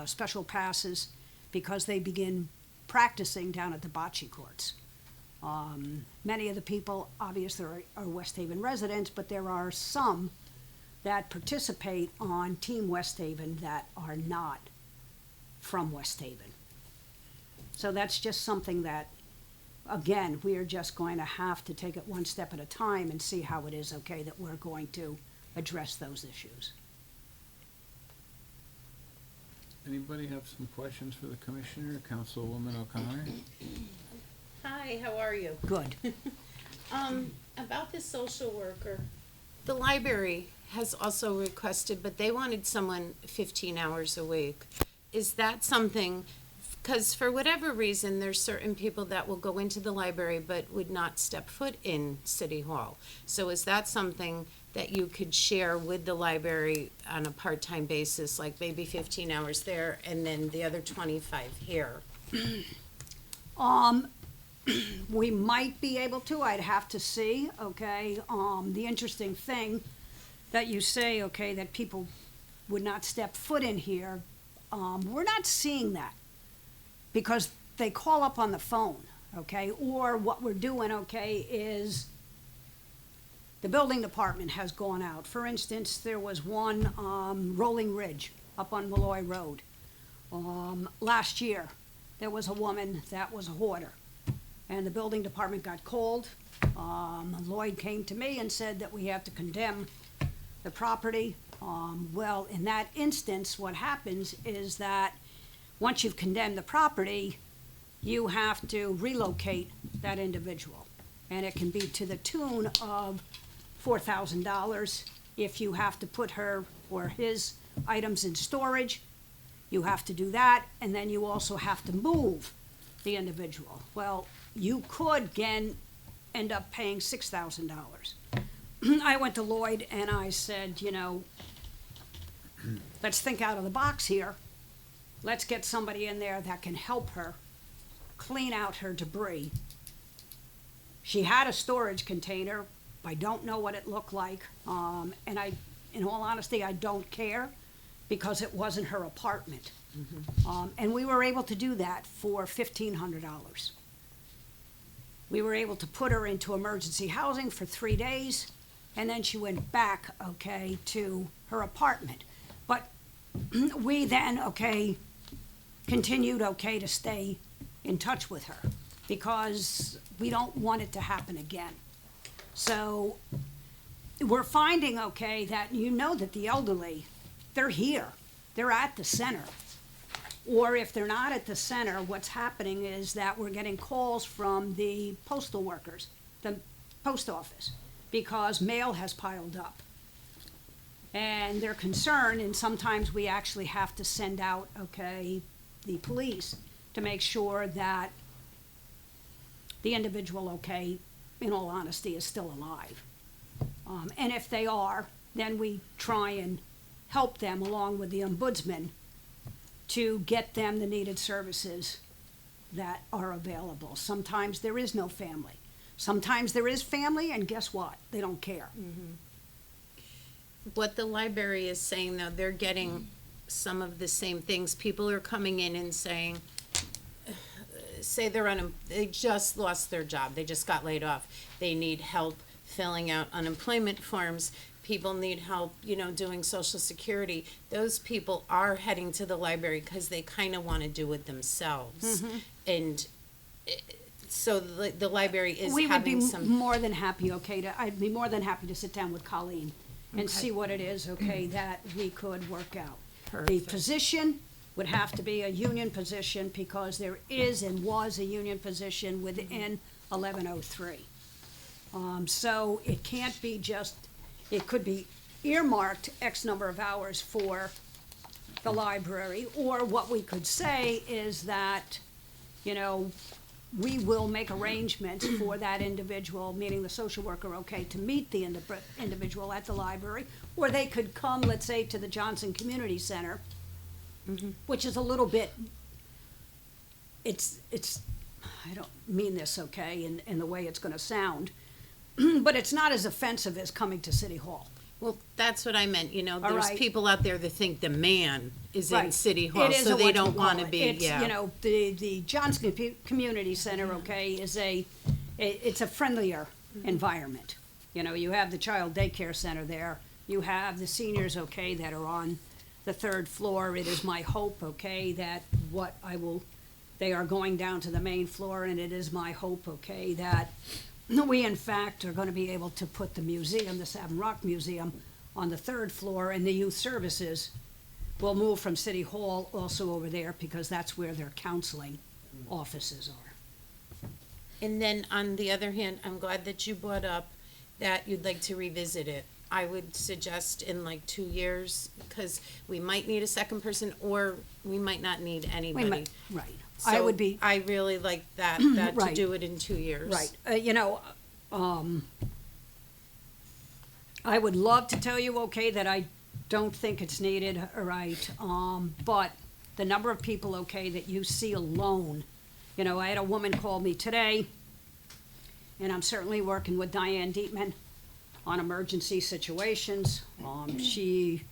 special passes because they begin practicing down at the bocce courts. Many of the people obviously are West Haven residents, but there are some that participate on Team West Haven that are not from West Haven. So that's just something that, again, we are just going to have to take it one step at a time and see how it is, okay, that we're going to address those issues. Anybody have some questions for the Commissioner, Councilwoman O'Connor? Hi, how are you? Good. About the social worker, the library has also requested, but they wanted someone 15 hours a week. Is that something, because for whatever reason, there's certain people that will go into the library but would not step foot in City Hall. So is that something that you could share with the library on a part-time basis, like maybe 15 hours there and then the other 25 here? We might be able to, I'd have to see, okay? The interesting thing that you say, okay, that people would not step foot in here, we're not seeing that because they call up on the phone, okay? Or what we're doing, okay, is the building department has gone out. For instance, there was one, Rolling Ridge up on Malloy Road. Last year, there was a woman that was a hoarder. And the building department got called. Lloyd came to me and said that we have to condemn the property. Well, in that instance, what happens is that once you've condemned the property, you have to relocate that individual. And it can be to the tune of $4,000 if you have to put her or his items in storage. You have to do that, and then you also have to move the individual. Well, you could, again, end up paying $6,000. I went to Lloyd and I said, you know, let's think out of the box here. Let's get somebody in there that can help her clean out her debris. She had a storage container. I don't know what it looked like. And in all honesty, I don't care because it wasn't her apartment. And we were able to do that for $1,500. We were able to put her into emergency housing for 3 days, and then she went back, okay, to her apartment. But we then, okay, continued, okay, to stay in touch with her because we don't want it to happen again. So we're finding, okay, that you know that the elderly, they're here, they're at the center. Or if they're not at the center, what's happening is that we're getting calls from the postal workers, the post office, because mail has piled up. And they're concerned, and sometimes we actually have to send out, okay, the police to make sure that the individual, okay, in all honesty, is still alive. And if they are, then we try and help them along with the ombudsman to get them the needed services that are available. Sometimes there is no family. Sometimes there is family, and guess what? They don't care. What the library is saying, though, they're getting some of the same things. People are coming in and saying, say they just lost their job, they just got laid off. They need help filling out unemployment forms. People need help, you know, doing Social Security. Those people are heading to the library because they kind of want to do it themselves. And so the library is We would having be some. more than happy, okay, I'd be more than happy to sit down with Colleen and see what it is, okay, that we could work out. The Perfect. position would have to be a union position because there is and was a union position within 1103. So it can't be just, it could be earmarked X number of hours for the library, or what we could say is that, you know, we will make arrangements for that individual, meaning the social worker, okay, to meet the individual at the library, or they could come, let's say, to the Johnson Community Center, which is a little bit, it's, I don't mean this, okay, in the way it's gonna sound, but it's not as offensive as coming to City Hall. Well, that's what I meant, you know, All there's right. people out there that think the man is in Right. City It Hall, is so a they don't wanna whatchamacallit. be, It's, yeah. you know, the Johnson Community Center, okay, it's a friendlier environment. You know, you have the child daycare center there, you have the seniors, okay, that are on the third floor. It is my hope, okay, that they are going down to the main floor, and it is my hope, okay, that we in fact are gonna be able to put the museum, the Savin Rock Museum, on the third floor, and the youth services will move from City Hall also over there, because that's where their counseling offices are. And then on the other hand, I'm glad that you brought up that you'd like to revisit it. I would suggest in like 2 years, because we might need a second person, or we might not need We anybody. might- Right. I would be, So I really like that to Right. do it in 2 years. right, you know, I would love to tell you, okay, that I don't think it's needed, all right, but the number of people, okay, that you see alone, you know, I had a woman call me today, and I'm certainly working with Diane Dietman on emergency situations. She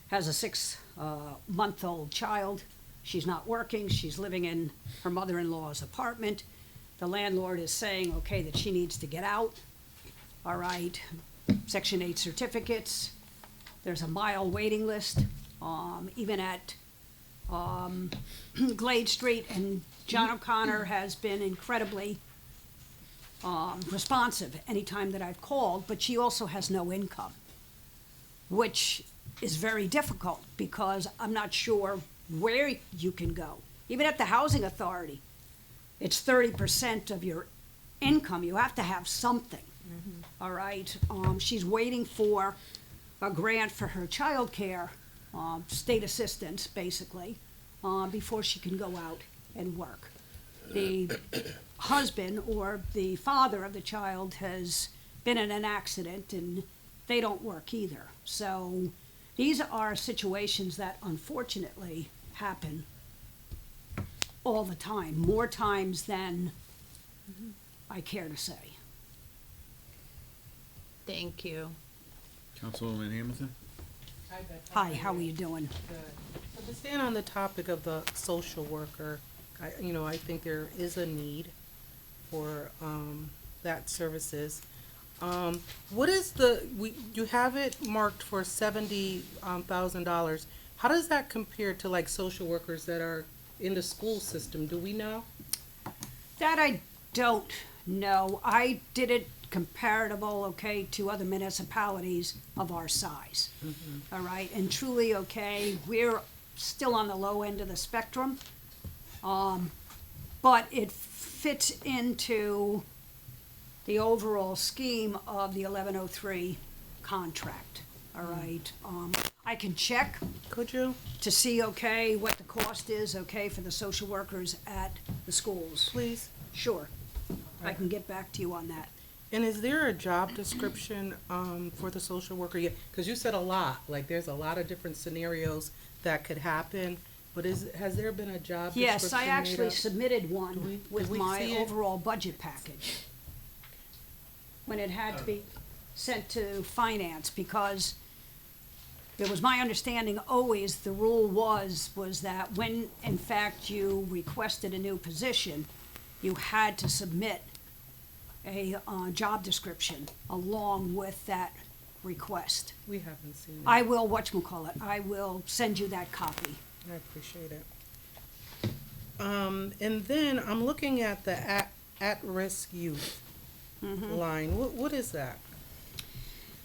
has a 6-month-old child. She's not working. She's living in her mother-in-law's apartment. The landlord is saying, okay, that she needs to get out. All right, Section 8 certificates. There's a mile waiting list, even at Glade Street, and John O'Connor has been incredibly responsive anytime that I've called, but she also has no income, which is very difficult, because I'm not sure where you can go. Even at the housing authority, it's 30% of your income. You have to have something. All right. She's waiting for a grant for her childcare, state assistance, basically, before she can go out and work. The husband or the father of the child has been in an accident, and they don't work either. So these are situations that unfortunately happen all the time, more times than I care to say. Thank you. Councilwoman Hamilton? Hi, how are you doing? So to stand on the topic of the social worker, I think there is a need for, that services. What is you have it marked for $70,000. How does that compare to like social workers that are in the school system? Do we know? That I don't know. I did it comparable, okay, to other municipalities of our size. All right, and truly, okay, we're still on the low end of the spectrum. But it fits into the overall scheme of the 1103 contract, all right? I can check Could you? to see, okay, what the cost is, okay, for the social workers at the schools. Please. Sure, I can get back to you on that. And is there a job description, for the social worker yet? Because you said a lot, like there's a lot of different scenarios that could happen, but has there been a job description Yes, I made actually up? submitted Do one we with my see it? overall budget package when it had to be sent to finance, because it was my understanding always, the rule was that when in fact you requested a new position, you had to submit a job description along with that request. We haven't seen it. I will, I will send you that copy. I appreciate it. And then I'm looking at the at-risk youth line. What is that?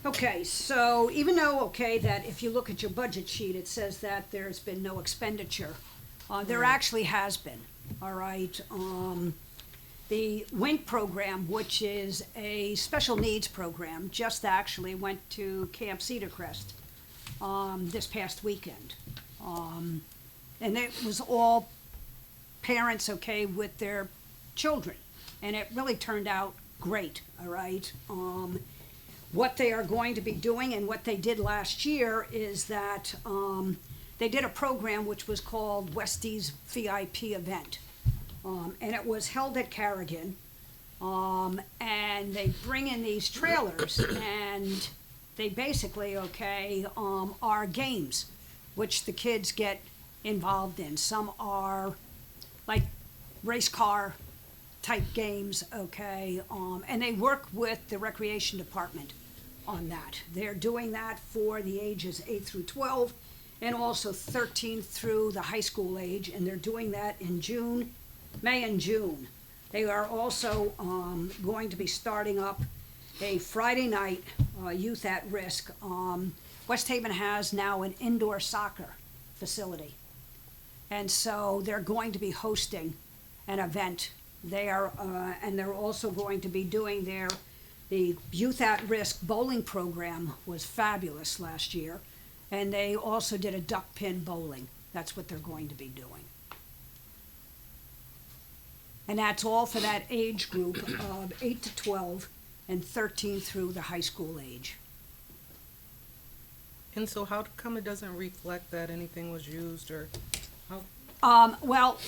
Okay, so even though, okay, that if you look at your budget sheet, it says that there's been no expenditure, there actually has been, all right? The WINK program, which is a special needs program, just actually went to Camp Cedar Crest this past weekend. And it was all parents, okay, with their children, and it really turned out great, all right? What they are going to be doing and what they did last year is that they did a program which was called Westie's VIP event. And it was held at Carrigan. And they bring in these trailers, and they basically, okay, are games, which the kids get involved in. Some are like race car type games, okay, and they work with the recreation department on that. They're doing that for the ages 8 through 12 and also 13 through the high school age, and they're doing that in June, May and June. They are also going to be starting up a Friday night youth at risk. West Haven has now an indoor soccer facility, and so they're going to be hosting an event there, and they're also going to be doing the Youth at Risk bowling program was fabulous last year, and they also did a duck pin bowling. That's what they're going to be doing. And that's all for that age group of 8 to 12 and 13 through the high school age. And so how come it doesn't reflect that anything was used or how, Well,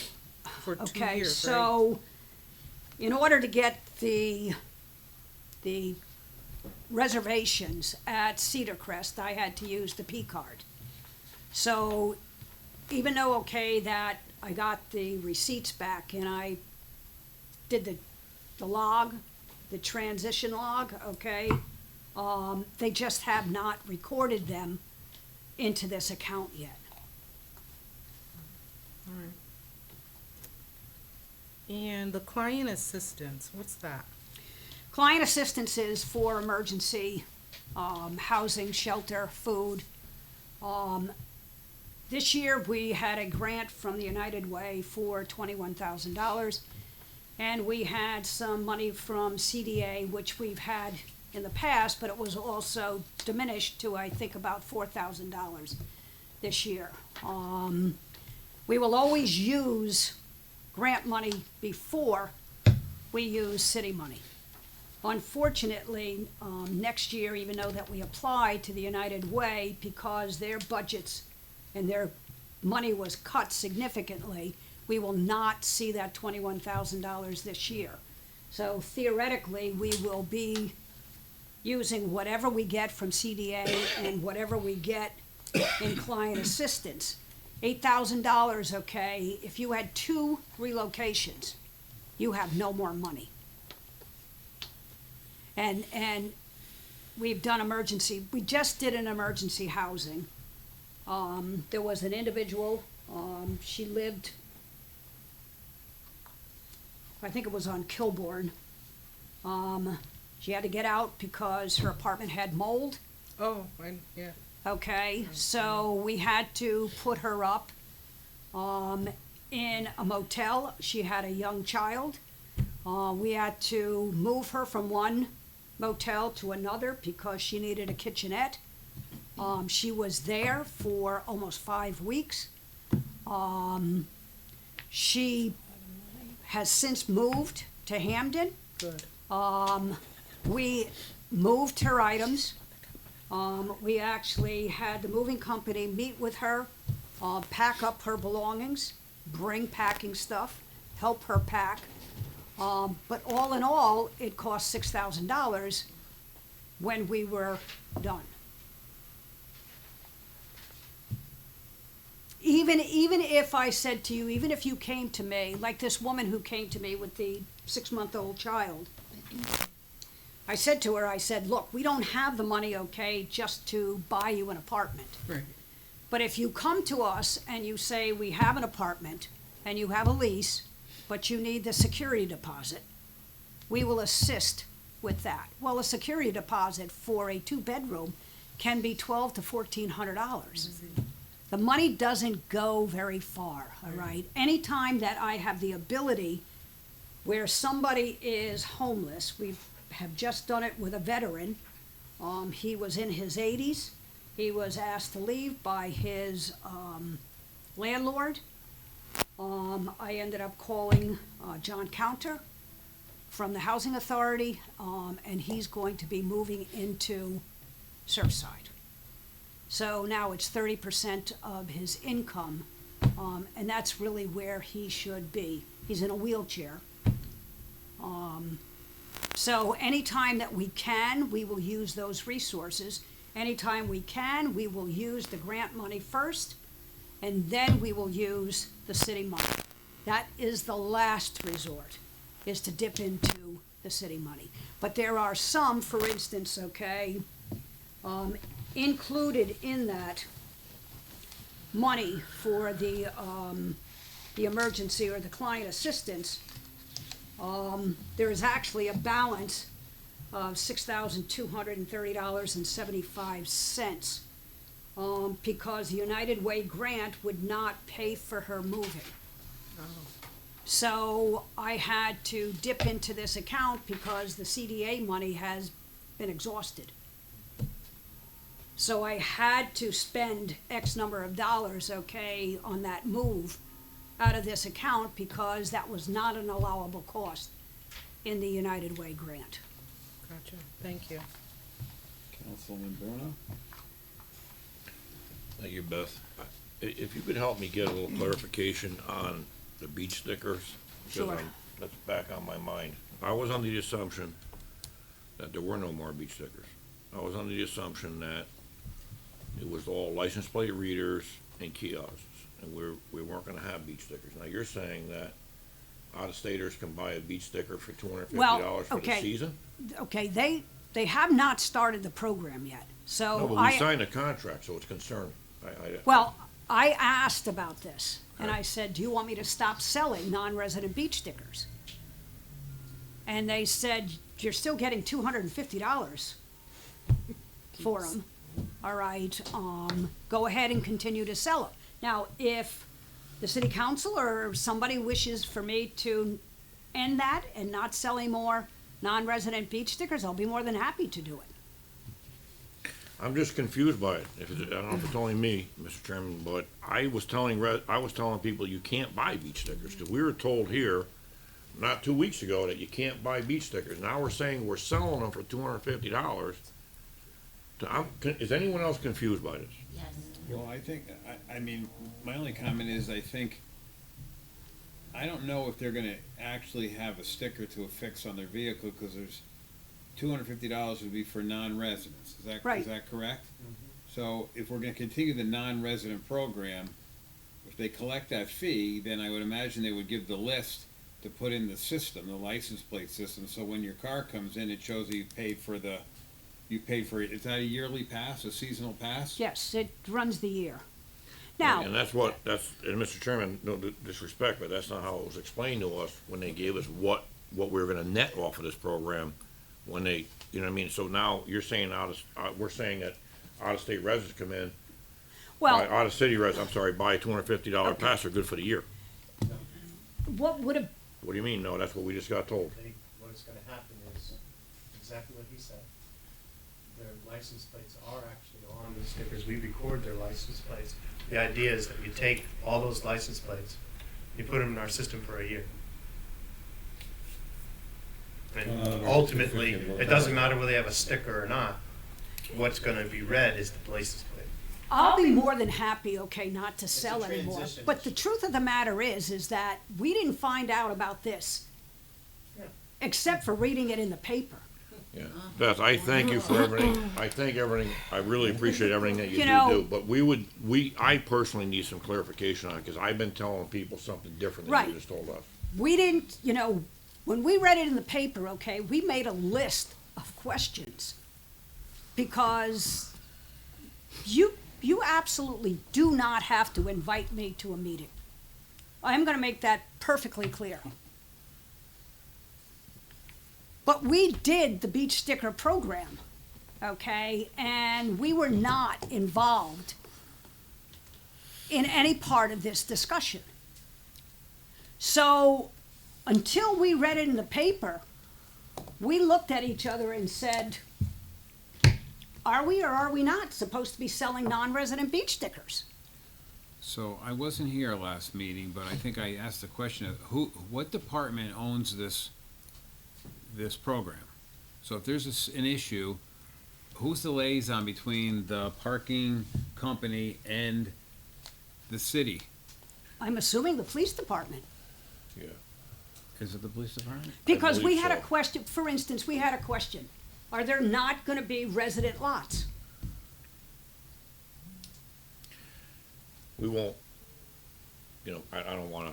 for 2 okay, years, right? so in order to get the reservations at Cedar Crest, I had to use the P card. So even though, okay, that I got the receipts back and I did the log, the transition log, okay, they just have not recorded them into this account yet. All right. And the client assistance, what's that? Client assistance is for emergency housing, shelter, food. This year, we had a grant from the United Way for $21,000, and we had some money from CDA, which we've had in the past, but it was also diminished to, I think, about $4,000 this year. We will always use grant money before we use city money. Unfortunately, next year, even though that we applied to the United Way, because their budgets and their money was cut significantly, we will not see that $21,000 this year. So theoretically, we will be using whatever we get from CDA and whatever we get in client assistance. $8,000, okay, if you had 2 relocations, you have no more money. And we've done we just did an emergency housing. There was an individual, she lived, I think it was on Kilbourne. She had to get out because her apartment had mold. Oh, yeah. Okay, so we had to put her up in a motel. She had a young child. We had to move her from one motel to another because she needed a kitchenette. She was there for almost 5 weeks. She has since moved to Hamden. Good. We moved her items. We actually had the moving company meet with her, pack up her belongings, bring packing stuff, help her pack. But all in all, it cost $6,000 when we were done. Even if I said to you, even if you came to me, like this woman who came to me with the 6-month-old child, I said to her, I said, look, we don't have the money, okay, just to buy you an apartment. Right. But if you come to us and you say, we have an apartment and you have a lease, but you need the security deposit, we will assist with that. Well, a security deposit for a 2-bedroom can be $1,200 to $1,400. The money doesn't go very far, all right? Anytime that I have the ability where somebody is homeless, we have just done it with a veteran. He was in his 80s. He was asked to leave by his landlord. I ended up calling John Counter from the Housing Authority, and he's going to be moving into Surfside. So now it's 30% of his income, and that's really where he should be. He's in a wheelchair. So anytime that we can, we will use those resources. Anytime we can, we will use the grant money first, and then we will use the city money. That is the last resort, is to dip into the city money. But there are some, for instance, okay, included in that money for the emergency or the client assistance, there is actually a balance of $6,230.75, because the United Way grant would not pay for her moving. So I had to dip into this account because the CDA money has been exhausted. So I had to spend X number of dollars, okay, on that move out of this account because that was not an allowable cost in the United Way grant. Gotcha, thank you. Councilman Bruno? Thank you, Beth. If you could help me get a little clarification on the beach stickers. because Sure. That's back on my mind. I was under the assumption that there were no more beach stickers. I was under the assumption that it was all license plate readers and kiosks, and we weren't gonna have beach stickers. Now, you're saying that out-of-staters can buy a beach sticker for $250 for the okay. season? Okay, they have not started the program yet, so No, but we signed a contract, so it's concerning. Well, I asked about this, and Right. I said, do you want me to stop selling non-resident beach stickers? And they said, you're still getting $250 for them. All right, go ahead and continue to sell them. Now, if the city council or somebody wishes for me to end that and not sell any more non-resident beach stickers, I'll be more than happy to do it. I'm just confused by it. I don't know if it's only me, Mr. Chairman, but I was telling people you can't buy beach stickers, because we were told here, not 2 weeks ago, that you can't buy beach stickers. Now we're saying we're selling them for $250. Is anyone else confused by this? Yes. Well, I think, I mean, my only comment is, I don't know if they're gonna actually have a sticker to affix on their vehicle, cause there's $250 would be for non-residents, Right. is that correct? So if we're gonna continue the non-resident program, if they collect that fee, then I would imagine they would give the list to put in the system, the license plate system, so when your car comes in, it shows that you paid for is that a yearly pass, a seasonal pass? Yes, it runs the year. Now, And and Mr. Chairman, no disrespect, but that's not how it was explained to us when they gave us what we were gonna net off of this program, when they, you know what I mean? So now you're saying we're saying that out-of-state residents come in, well, out-of-city residents, I'm sorry, buy a $250 pass, they're good for the year. what would have, What do you mean? No, that's what we just got told. What's gonna happen is exactly what he said. Their license plates are actually on the stickers. We record their license plates. The idea is that you take all those license plates, you put them in our system for a year. And ultimately, it doesn't matter whether they have a sticker or not. What's gonna be read is the license plate. I'll be more than happy, okay, not to a sell anymore. transition But the issue. truth of the matter is that we didn't find out about this, Yeah. except for reading it in the paper. Yeah. Beth, I thank you for everything. I really appreciate everything that you You know- do. But I personally need some clarification on it, because I've been telling people something different than Right. you just told us. We didn't, when we read it in the paper, okay, we made a list of questions. Because you absolutely do not have to invite me to a meeting. I'm gonna make that perfectly clear. But we did the beach sticker program, okay, and we were not involved in any part of this discussion. So, until we read it in the paper, we looked at each other and said, are we or are we not supposed to be selling non-resident beach stickers? So I wasn't here last meeting, but I think I asked the question of what department owns this program? So if there's an issue, who's the liaison between the parking company and the city? I'm assuming the police department. Yeah. Is it the police department? Because we believe had a so. question, for instance, we had a question. Are there not gonna be resident lots? we won't, I don't wanna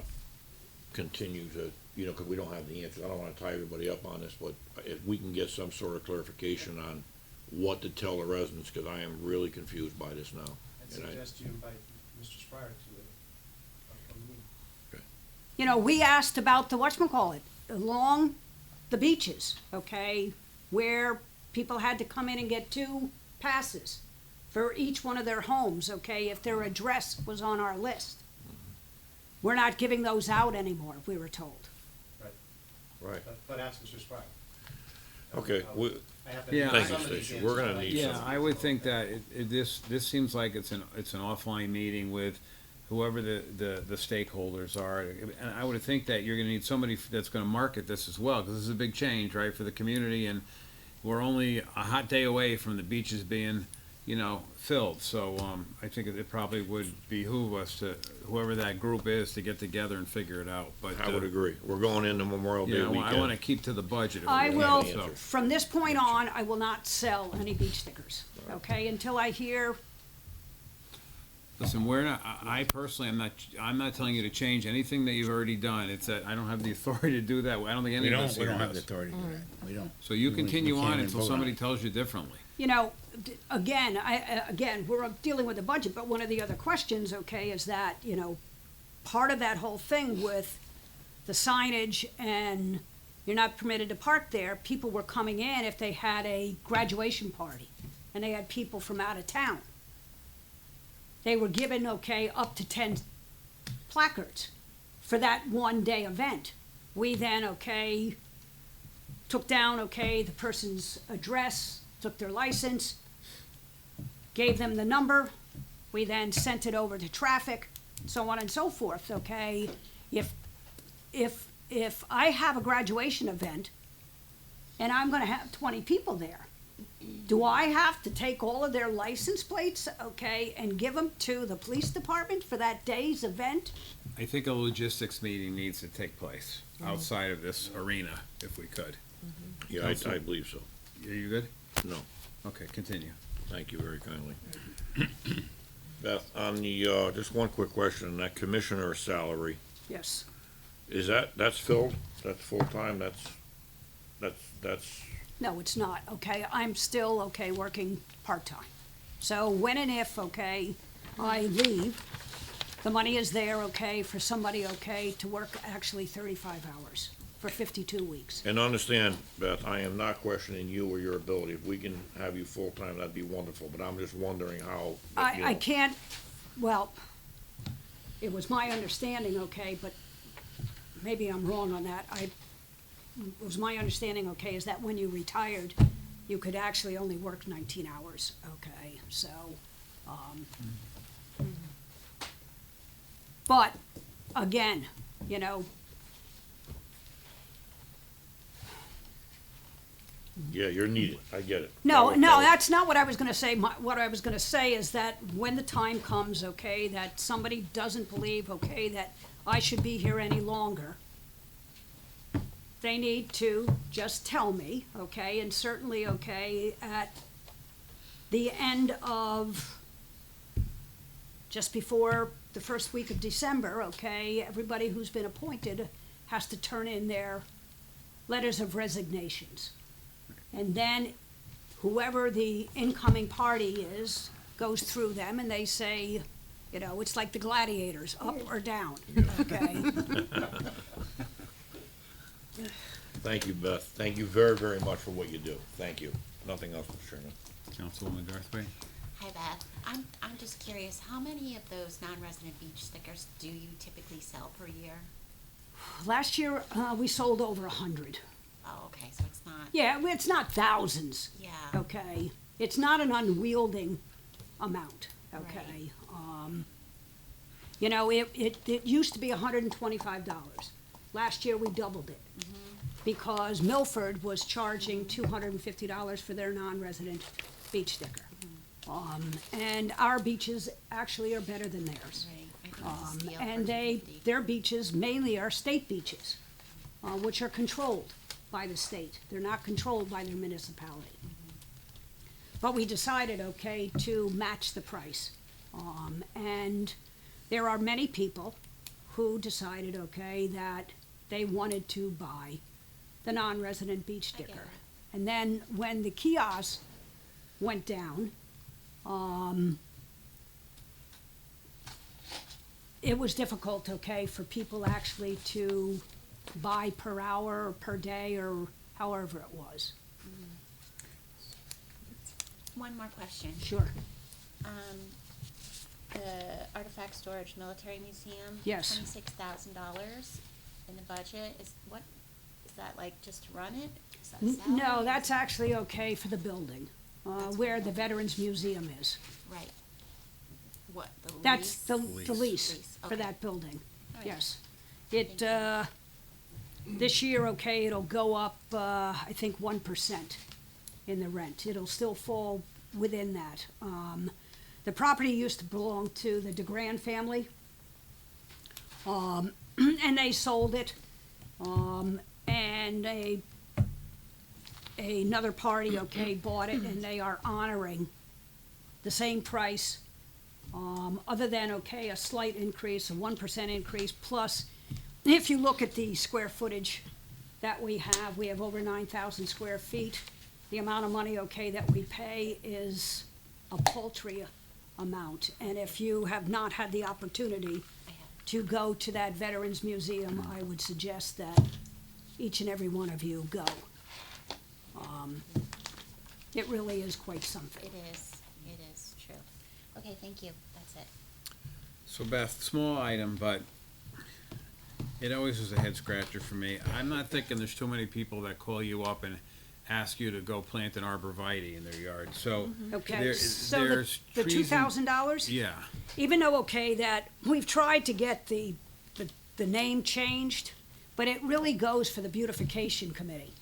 continue to, cause we don't have the answers. I don't wanna tie everybody up on this, but if we can get some sort of clarification on what to tell the residents, cause I am really confused by this now. I'd And I- suggest you invite Mr. Spryer to a meeting. You know, we asked about the whatchamacallit, along the beaches, okay, where people had to come in and get 2 passes for each one of their homes, okay, if their address was on our list. We're not giving those out anymore, we were told. Right, But ask Mr. Spryer. okay, I have to. Yeah, thank you, some of these Stacy, answers, we're gonna but I- need Yeah, some. I would think that this seems like it's an offline meeting with whoever the stakeholders are. And I would think that you're gonna need somebody that's gonna market this as well, because this is a big change, right, for the community, and we're only a hot day away from the beaches being, filled. So, I think it probably would behoove us to, whoever that group is, to get together and figure it out, but. I would agree. We're going into Memorial Day Yeah, weekend. I wanna keep to the budget. if I we will, can, so. from this point on, I will not sell any beach stickers, okay, until I hear, Listen, we're not, I personally, I'm not telling you to change anything that you've already done. It's that I don't have the authority to do that. I don't think any of us We here don't have the does. authority to do that. We don't. So you We continue can't on even until vote on somebody it. tells you differently. again, again, we're dealing with the budget, but one of the other questions, okay, is that, part of that whole thing with the signage and you're not permitted to park there, people were coming in if they had a graduation party and they had people from out of town. They were given, okay, up to 10 placards for that one-day event. We then, okay, took down, okay, the person's address, took their license, gave them the number. We then sent it over to traffic, so on and so forth, okay? If I have a graduation event and I'm gonna have 20 people there, do I have to take all of their license plates, okay, and give them to the police department for that day's event? I think a logistics meeting needs to take place outside of this arena, if we could. Yeah, I believe so. Are you good? No, Okay, continue. thank you very kindly. Beth, on the, just one quick question, on that commissioner salary, Yes. that's filled? That's full-time? That's, No, it's not, okay? I'm still, okay, working part-time. So when and if, okay, I leave, the money is there, okay, for somebody, okay, to work actually 35 hours for 52 weeks. and understand, Beth, I am not questioning you or your ability. If we can have you full-time, that'd be wonderful, but I'm just wondering how, I can't, well, it was my understanding, okay, but maybe I'm wrong on that. It was my understanding, okay, is that when you retired, you could actually only work 19 hours, okay, so, but, again, Yeah, you're needed, I get it. no, That no, was- that's not what I was gonna say. What I was gonna say is that when the time comes, okay, that somebody doesn't believe, okay, that I should be here any longer, they need to just tell me, okay, and certainly, okay, at the end of, just before the first week of December, okay, everybody who's been appointed has to turn in their letters of resignations. And then whoever the incoming party is goes through them and they say, it's like the gladiators, up or down, okay? Thank you, Beth. Thank you very, very much for what you do. Thank you. Nothing else, Mr. Chairman. Councilwoman Garthwaite? Hi Beth, I'm just curious, how many of those non-resident beach stickers do you typically sell per year? Last year, we sold over 100. Oh, okay, so it's not, Yeah, it's not thousands, yeah, okay? It's not an unwielding amount, okay? It used to be $125. Last year, we doubled it. Because Milford was charging $250 for their non-resident beach sticker. And our beaches actually are better than theirs. right, I think it's a steal for And $250. their beaches mainly are state beaches, which are controlled by the state. They're not controlled by their municipality. But we decided, okay, to match the price. And there are many people who decided, okay, that they wanted to buy the non-resident beach I get sticker. it. And then when the kiosk went down, it was difficult, okay, for people actually to buy per hour or per day or however it was. One more question. Sure. The Artifact Storage Military Museum. Yes. $26,000 in the budget. Is that like just to run it? Is that No, salary? that's actually okay for the building, That's where okay. the Veterans Museum is. Right. What, the That's lease? the lease Lease, for okay. that building, All right. yes. It, Thank this year, okay, it'll go up, I think 1% in the rent. It'll still fall within that. The property used to belong to the DeGrand family, and they sold it. And another party, okay, bought it, and they are honoring the same price, other than, okay, a slight increase, a 1% increase, plus, if you look at the square footage that we have over 9,000 square feet. The amount of money, okay, that we pay is a paltry amount. And if you have not had the opportunity I have. to go to that Veterans Museum, I would suggest that each and every one of you go. It really is quite something. It is true. Okay, thank you. That's it. So Beth, small item, but it always was a head scratcher for me. I'm not thinking there's too many people that call you up and ask you to go plant an arborvitae in their yard, so. Okay, there- so the there's trees and- $2,000? Yeah, Even though, okay, that we've tried to get the name changed, but it really goes for the beautification committee.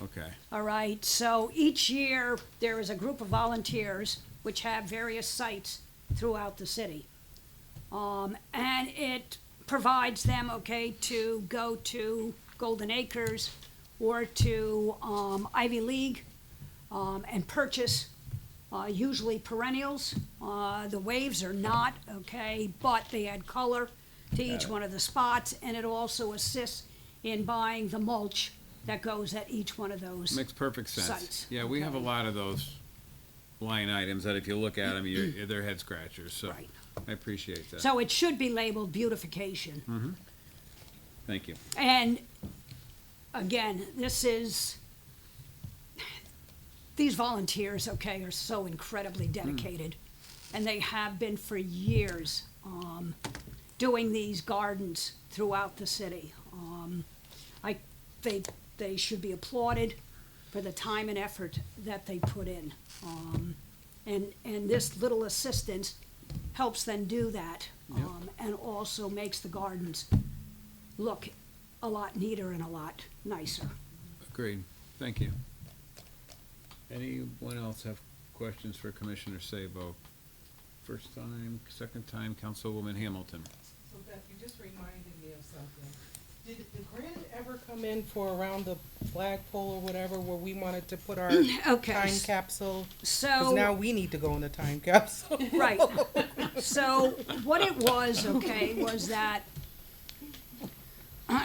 okay. All right, so each year, there is a group of volunteers which have various sites throughout the city. And it provides them, okay, to go to Golden Acres or to Ivy League and purchase usually perennials. The waves are not, okay, but they add color to each one of the spots, and it also assists in buying the mulch that goes at each one of those. Makes perfect sense. Sites, Yeah, we have a okay. lot of those line items that if you look at them, they're head scratchers, so Right. I appreciate that. So it should be labeled beautification. Thank you. And again, these volunteers, okay, are so incredibly dedicated. And they have been for years, doing these gardens throughout the city. They should be applauded for the time and effort that they put in. And this little assistance helps them do that, and also makes the gardens look a lot neater and a lot nicer. Agreed. Thank you. Anyone else have questions for Commissioner Sabo? First time, second time, Councilwoman Hamilton. So Beth, you just reminded me of something. Did the grant ever come in for around the flagpole or whatever where we wanted to put our Okay, time capsule? Because so, now we need to go in the time capsule. right. So what it was, okay, was that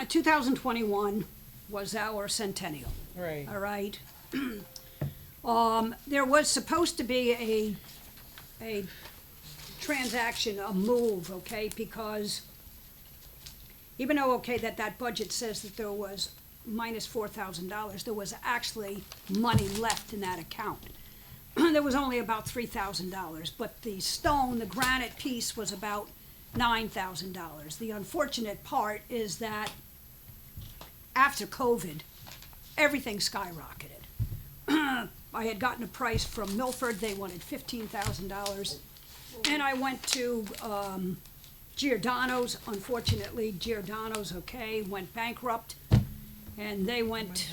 2021 was our centennial. Right. All right. There was supposed to be a transaction, a move, okay, because even though, okay, that budget says that there was minus $4,000, there was actually money left in that account. There was only about $3,000, but the stone, the granite piece was about $9,000. The unfortunate part is that after COVID, everything skyrocketed. I had gotten a price from Milford, they wanted $15,000. And I went to Giordano's. Unfortunately, Giordano's, okay, went bankrupt. And they went,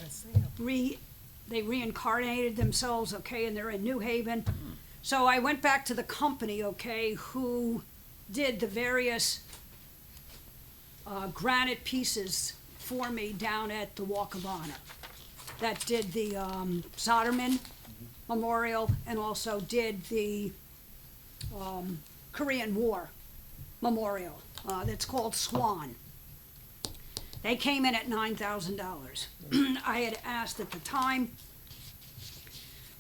they reincarnated themselves, okay, and they're in New Haven. So I went back to the company, okay, who did the various granite pieces for me down at the Walk of Honor. That did the Soderman Memorial and also did the Korean War memorial, that's called Swan. They came in at $9,000. I had asked at the time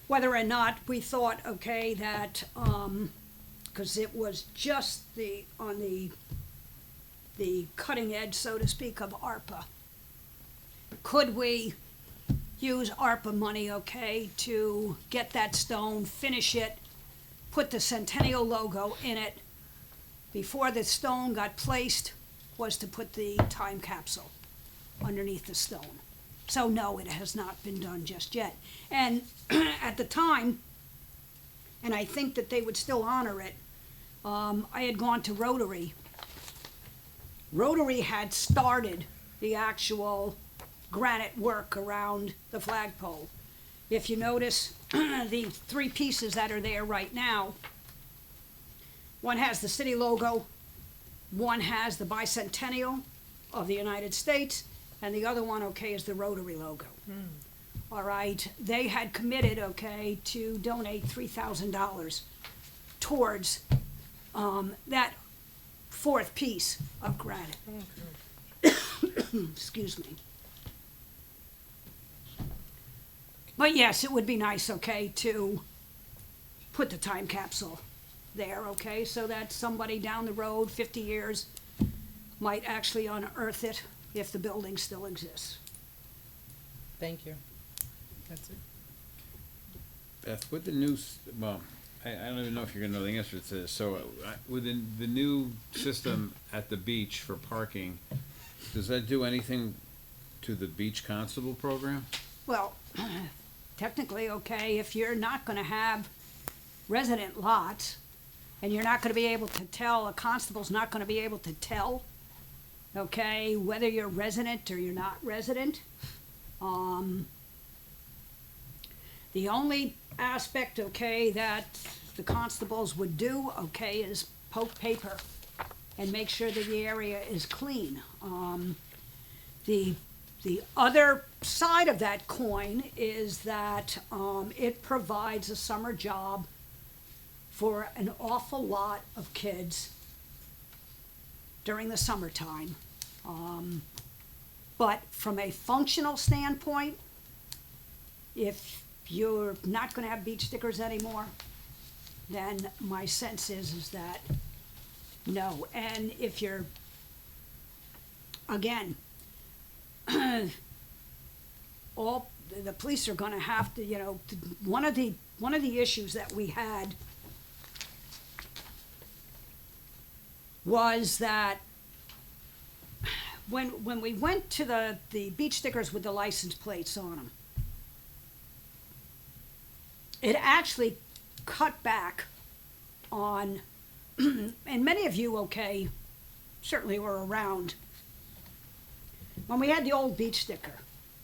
whether or not we thought, okay, that, because it was just on the cutting edge, so to speak, of ARPA. Could we use ARPA money, okay, to get that stone, finish it, put the Centennial logo in it? Before the stone got placed, was to put the time capsule underneath the stone. So no, it has not been done just yet. And at the time, and I think that they would still honor it, I had gone to Rotary. Rotary had started the actual granite work around the flagpole. If you notice, the three pieces that are there right now, one has the city logo, one has the bicentennial of the United States, and the other one, okay, is the Rotary logo. All right, they had committed, okay, to donate $3,000 towards that fourth piece of granite. Excuse me. But yes, it would be nice, okay, to put the time capsule there, okay, so that somebody down the road, 50 years, might actually unearth it if the building still exists. Thank you. That's it. Beth, with the new, well, I don't even know if you're gonna know the answer to this, so within the new system at the beach for parking, does that do anything to the beach constable program? Well, technically, okay, if you're not gonna have resident lots, and you're not gonna be able to tell, a constable's not gonna be able to tell, okay, whether you're resident or you're not resident. The only aspect, okay, that the constables would do, okay, is poke paper and make sure that the area is clean. The other side of that coin is that it provides a summer job for an awful lot of kids during the summertime. But from a functional standpoint, if you're not gonna have beach stickers anymore, then my sense is that no. And if you're, again, all, the police are gonna have to, you know, one of the issues that we had was that when we went to the beach stickers with the license plates on them, it actually cut back on, and many of you, okay, certainly were around. When we had the old beach sticker,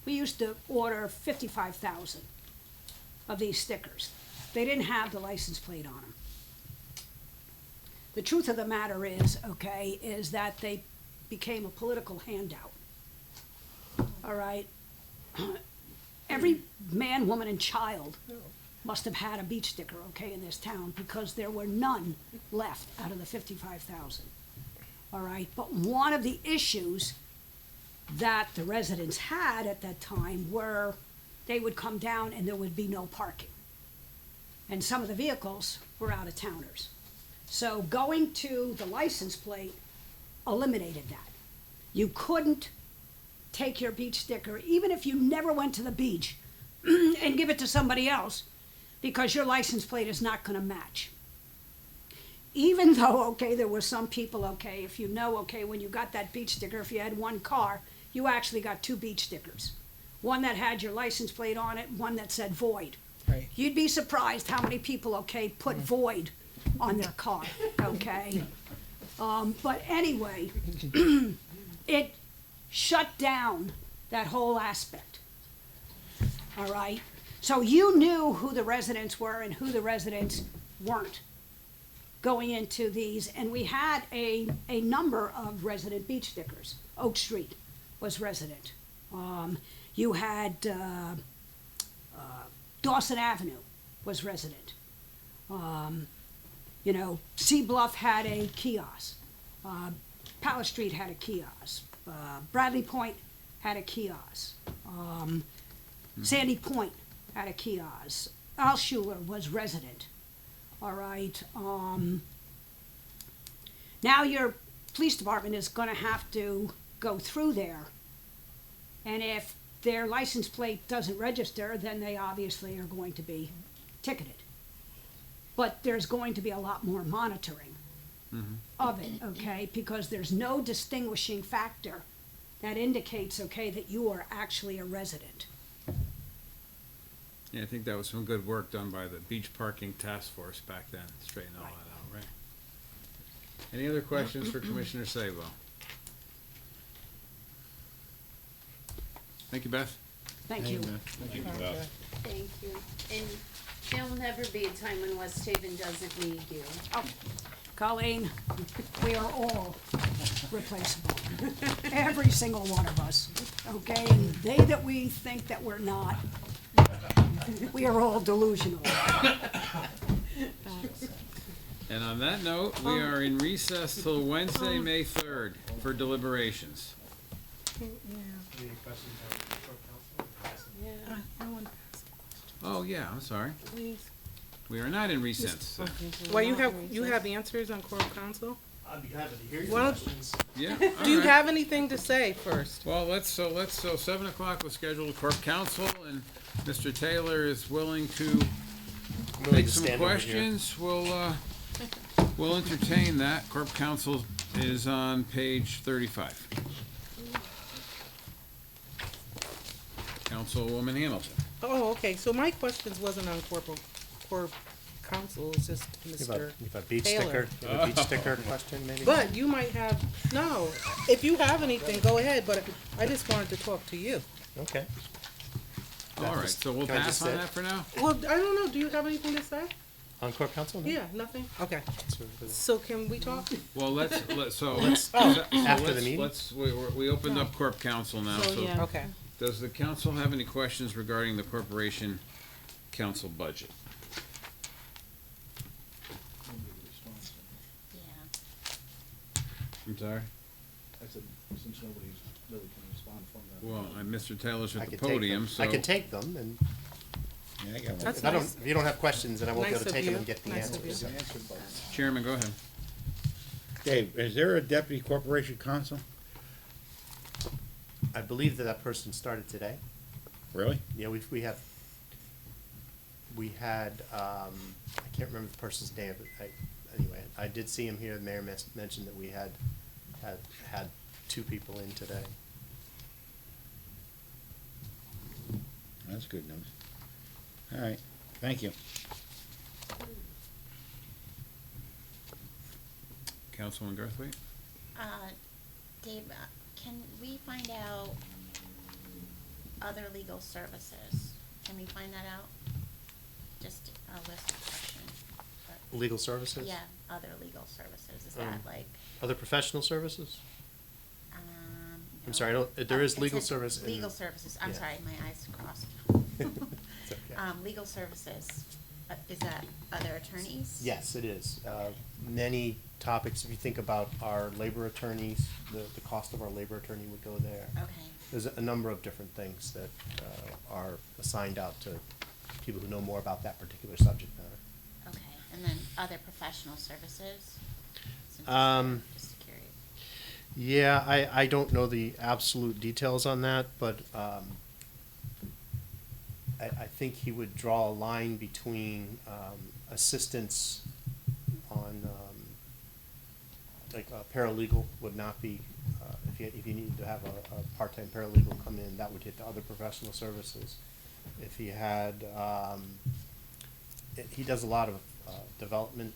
we used to order 55,000 of these stickers. They didn't have the license plate on them. The truth of the matter is, okay, is that they became a political handout. All right? Every man, woman, and child must have had a beach sticker, okay, in this town, because there were none left out of the 55,000. All right? But one of the issues that the residents had at that time were they would come down and there would be no parking. And some of the vehicles were out of towners. So going to the license plate eliminated that. You couldn't take your beach sticker, even if you never went to the beach, and give it to somebody else, because your license plate is not gonna match. Even though, okay, there were some people, okay, if you know, okay, when you got that beach sticker, if you had one car, you actually got two beach stickers. One that had your license plate on it, one that said void. Right. You'd be surprised how many people, okay, put void on their car, okay? But anyway, it shut down that whole aspect, all right? So you knew who the residents were and who the residents weren't going into these, and we had a number of resident beach stickers. Oak Street was resident. You had Dawson Avenue was resident. You know, Sea Bluff had a kiosk. Palace Street had a kiosk. Bradley Point had a kiosk. Sandy Point had a kiosk. Alschuler was resident. All right. Now your police department is going to have to go through there. And if their license plate doesn't register, then they obviously are going to be ticketed. But there's going to be a lot more monitoring of it, okay? Because there's no distinguishing factor that indicates, okay, that you are actually a resident. Yeah, I think that was some good work done by the beach parking task force back then, straighten all that out, right? Any other questions for Commissioner Sabo? Thank you, Beth. Thank you. Thank you, Beth. Thank you. And there'll never be a time when West Haven doesn't need you. Oh, Colleen, we are all replaceable. Every single one of us, okay? And they that we think that we're not, we are all delusional. And on that note, we are in recess till Wednesday, May 3rd for deliberations. Any questions on the council? Oh, yeah, I'm sorry. Please. We are not in recess. Well, you have answers on Corp Counsel? I'd be happy to hear your Well, questions. Yeah, Do you all right. have anything to say first? Well, so 7 o'clock was scheduled Corp Council, and Mr. Taylor is willing to take some questions. We'll entertain that. Corp Council is on page 35. Councilwoman Hamilton. Oh, okay, so my questions wasn't on Corp Counsel, it's just Mr. You have a beach Taylor. sticker, you have a beach sticker question maybe? But you might have, no, if you have anything, go ahead, but I just wanted to talk to you. Okay. All right, so we'll can I pass just on say- that for now? Well, I don't know, do you have anything to say? On court counsel? No? Yeah, nothing? Okay, So, so can we talk? Well, let's after the meeting? we opened up Corp Council now, so Okay. does the council have any questions regarding the corporation council budget? Yeah. I'm sorry? I said, since nobody's really can respond from that. Well, Mr. Taylor's I at the can take podium, them. so. I can take them, and Yeah, I got one. That's if I don't, nice. if you don't have questions, then I won't be Nice able to of take them you. and get the Nice of answers. you. Answered both. Chairman, go ahead. Dave, is there a deputy corporation counsel? I believe that person started today. Really? Yeah, we had, I can't remember the person's name, but anyway, I did see him here. The mayor mentioned that we had 2 people in today. That's good news. All right, thank you. Councilman Garthwaite? Dave, can we find out other legal services? Can we find that out? Just a list of questions. But- Legal services? Yeah, other legal services. Is that like, Other professional services? no. sorry, I don't- there is it legal says service in- Legal services, I'm yeah. sorry, my eyes crossed. It's okay. Legal services, is that other attorneys? Yes, it is. Many topics, if you think about our labor attorneys, the cost of our labor attorney would go there. Okay, There's a number of different things that are assigned out to people who know more about that particular subject matter. okay, and then other professional services? Since Um, Just curious. Yeah, I don't know the absolute details on that, but I think he would draw a line between assistance on, like a paralegal would not be, if you needed to have a part-time paralegal come in, that would hit the other professional services. If he had, he does a lot of development,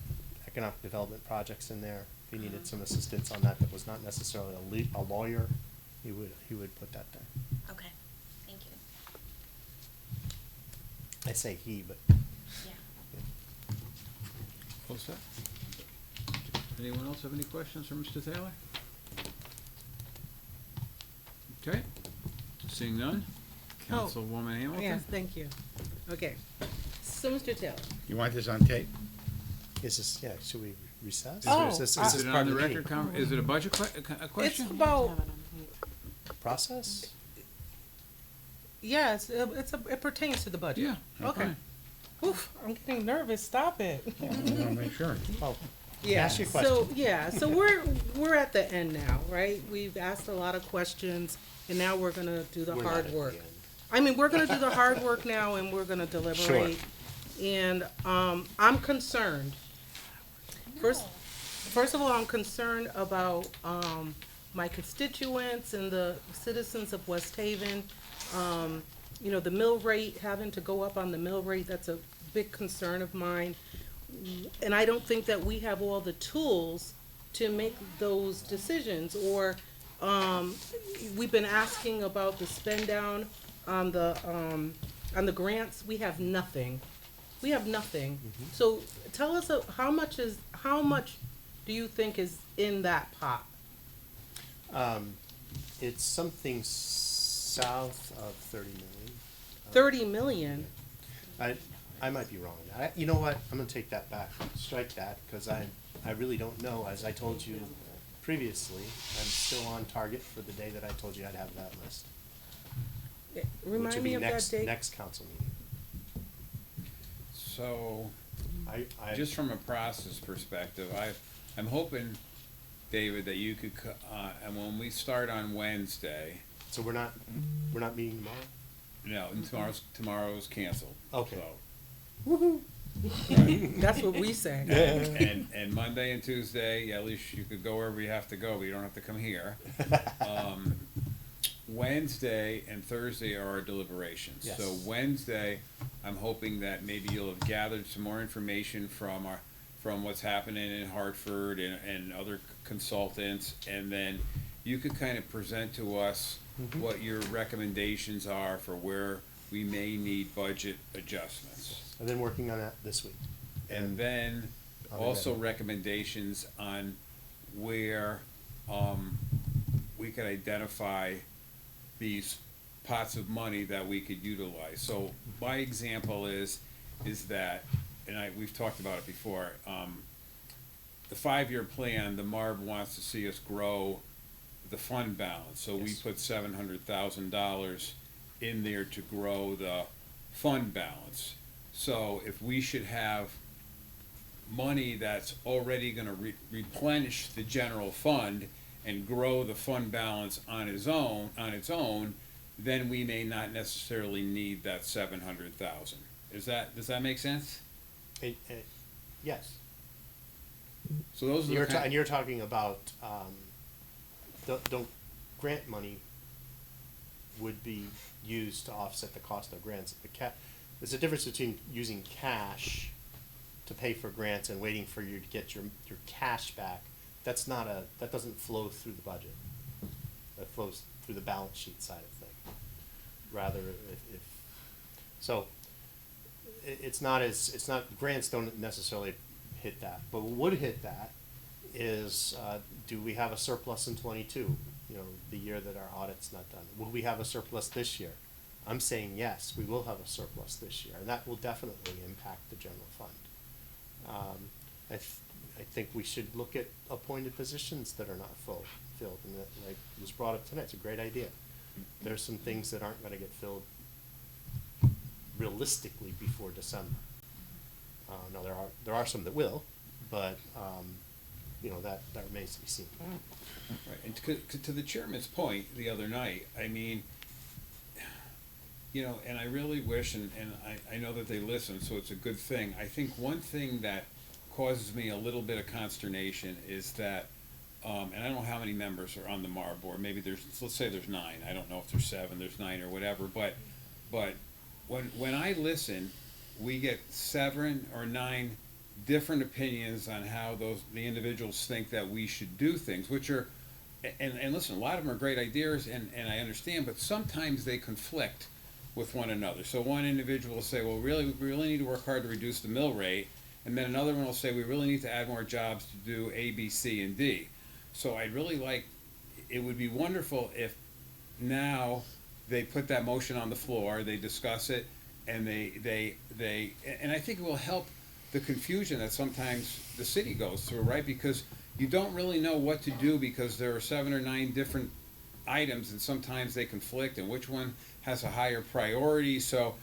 economic development projects in there. If he needed some assistance on that was not necessarily a lawyer, he would put that there. Okay, thank you. I say he, but Yeah. All set? Anyone else have any questions for Mr. Taylor? Okay, seeing none. Oh, Councilwoman Hamilton? Yes, thank you. Okay, so Mr. Taylor, You want this on tape? is this, yeah, should we recess? Oh, Is this Is it part on of the the record, meeting? is it a budget a It's question? about, Process? yes, it pertains to the budget. Yeah. Okay. fine. Oof, I'm getting nervous, stop it. I wanna make sure. Oh, Yeah, Ask your so, yeah, so we're at the end now, right? We've asked a lot of questions, and now we're gonna do the we're not hard at the work. end. I mean, we're gonna do the hard work now, and we're gonna deliberate. And, I'm concerned. First of all, I'm concerned about, my constituents and the citizens of West Haven. You know, the mill rate, having to go up on the mill rate, that's a big concern of mine. And I don't think that we have all the tools to make those decisions, or, we've been asking about the spend down on the grants, we have nothing. We have nothing. So tell us, how much do you think is in that pot? It's something south of 30 million. 30 million? I might be wrong on that. You know what? I'm gonna take that back. Strike that, because I really don't know. As I told you previously, I'm still on target for the day that I told you I'd have that list. Which Remind would me be of that date. next council meeting. So, I just from a process perspective, I'm hoping, David, that you could, and when we start on Wednesday, So we're not meeting tomorrow? no, and tomorrow's canceled. Okay. So, That's what we say. and Monday and Tuesday, yeah, at least you could go wherever you have to go, but you don't have to come here. Wednesday and Thursday are our deliberations. Yes. So Wednesday, I'm hoping that maybe you'll have gathered some more information from what's happening in Hartford and other consultants, and then you could kind of present to us what your recommendations are for where we may need budget adjustments. I've been working on that this week. And then I'll be also ready. recommendations on where, we could identify these pots of money that we could utilize. So my example is that, and we've talked about it before, the 5-year plan, the MARB wants to see us grow the fund balance. So we Yes. put $700,000 in there to grow the fund balance. So if we should have money that's already gonna replenish the general fund and grow the fund balance on its own, then we may not necessarily need that 700,000. Does that make sense? Yes. So those are the And you're talking about, don't grant money would be used to offset the cost of grants. There's a difference between using cash to pay for grants and waiting for you to get your cash back. That doesn't flow through the budget. That flows through the balance sheet side of things. Rather, grants don't necessarily hit that, but what would hit that is, do we have a surplus in 22? You know, the year that our audit's not done. Will we have a surplus this year? I'm saying yes, we will have a surplus this year, and that will definitely impact the general fund. I think we should look at appointed positions that are not filled, and that, like was brought up tonight, it's a great idea. There's some things that aren't gonna get filled realistically before December. Now, there are some that will, but, you know, that remains to be seen. Right, and to the chairman's point the other night, I mean, you know, and I really wish, and I know that they listen, so it's a good thing. I think one thing that causes me a little bit of consternation is that, and I don't know how many members are on the MAR board, maybe let's say there's 9, I don't know if there's 7, there's 9 or whatever, but when I listen, we get 7 or 9 different opinions on how the individuals think that we should do things, which are, and listen, a lot of them are great ideas, and I understand, but sometimes they conflict with one another. So one individual will say, well, we really need to work hard to reduce the mill rate, and then another one will say, we really need to add more jobs to do A, B, C, and D. So I'd really like, it would be wonderful if now they put that motion on the floor, they discuss it, and and I think it will help the confusion that sometimes the city goes through, right? Because you don't really know what to do because there are 7 or 9 different items and sometimes they conflict and which one has a higher priority. So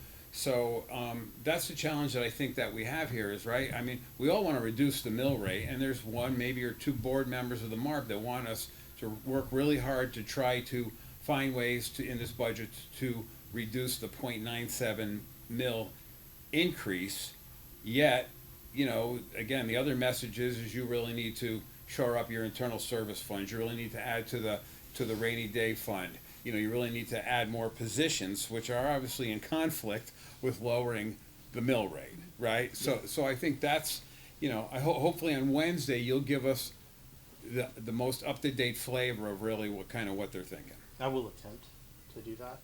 that's the challenge that I think that we have here is, right? I mean, we all want to reduce the mill rate, and there's one, maybe or two board members of the MARB that want us to work really hard to try to find ways to, in this budget, to reduce the 0.97 mil increase. Yet, you know, again, the other message is you really need to shore up your internal service funds. You really need to add to the rainy day fund. You know, you really need to add more positions, which are obviously in conflict with lowering the mill rate, right? So I think that's, you know, hopefully on Wednesday you'll give us the most up-to-date flavor of really what they're thinking. I will attempt to do that.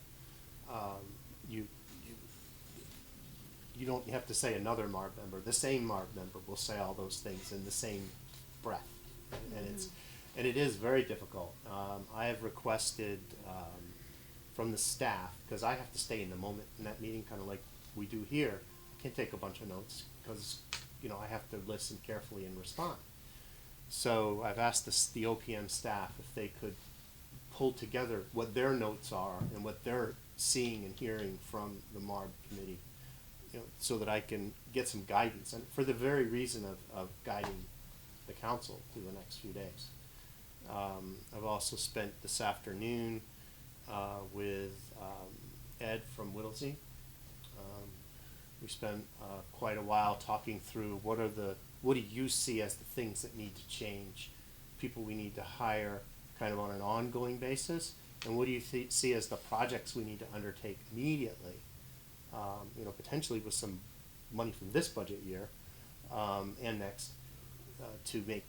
You don't have to say another MARB member. The same MARB member will say all those things in the same breath, and it is very difficult. I have requested from the staff, because I have to stay in the moment in that meeting, kind of like we do here. I can't take a bunch of notes because, you know, I have to listen carefully and respond. So I've asked the OPM staff if they could pull together what their notes are and what they're seeing and hearing from the MARB committee, you know, so that I can get some guidance, and for the very reason of guiding the council through the next few days. I've also spent this afternoon with Ed from Whittlesey. We spent quite a while talking through what do you see as the things that need to change, people we need to hire kind of on an ongoing basis, and what do you see as the projects we need to undertake immediately, you know, potentially with some money from this budget year and next to make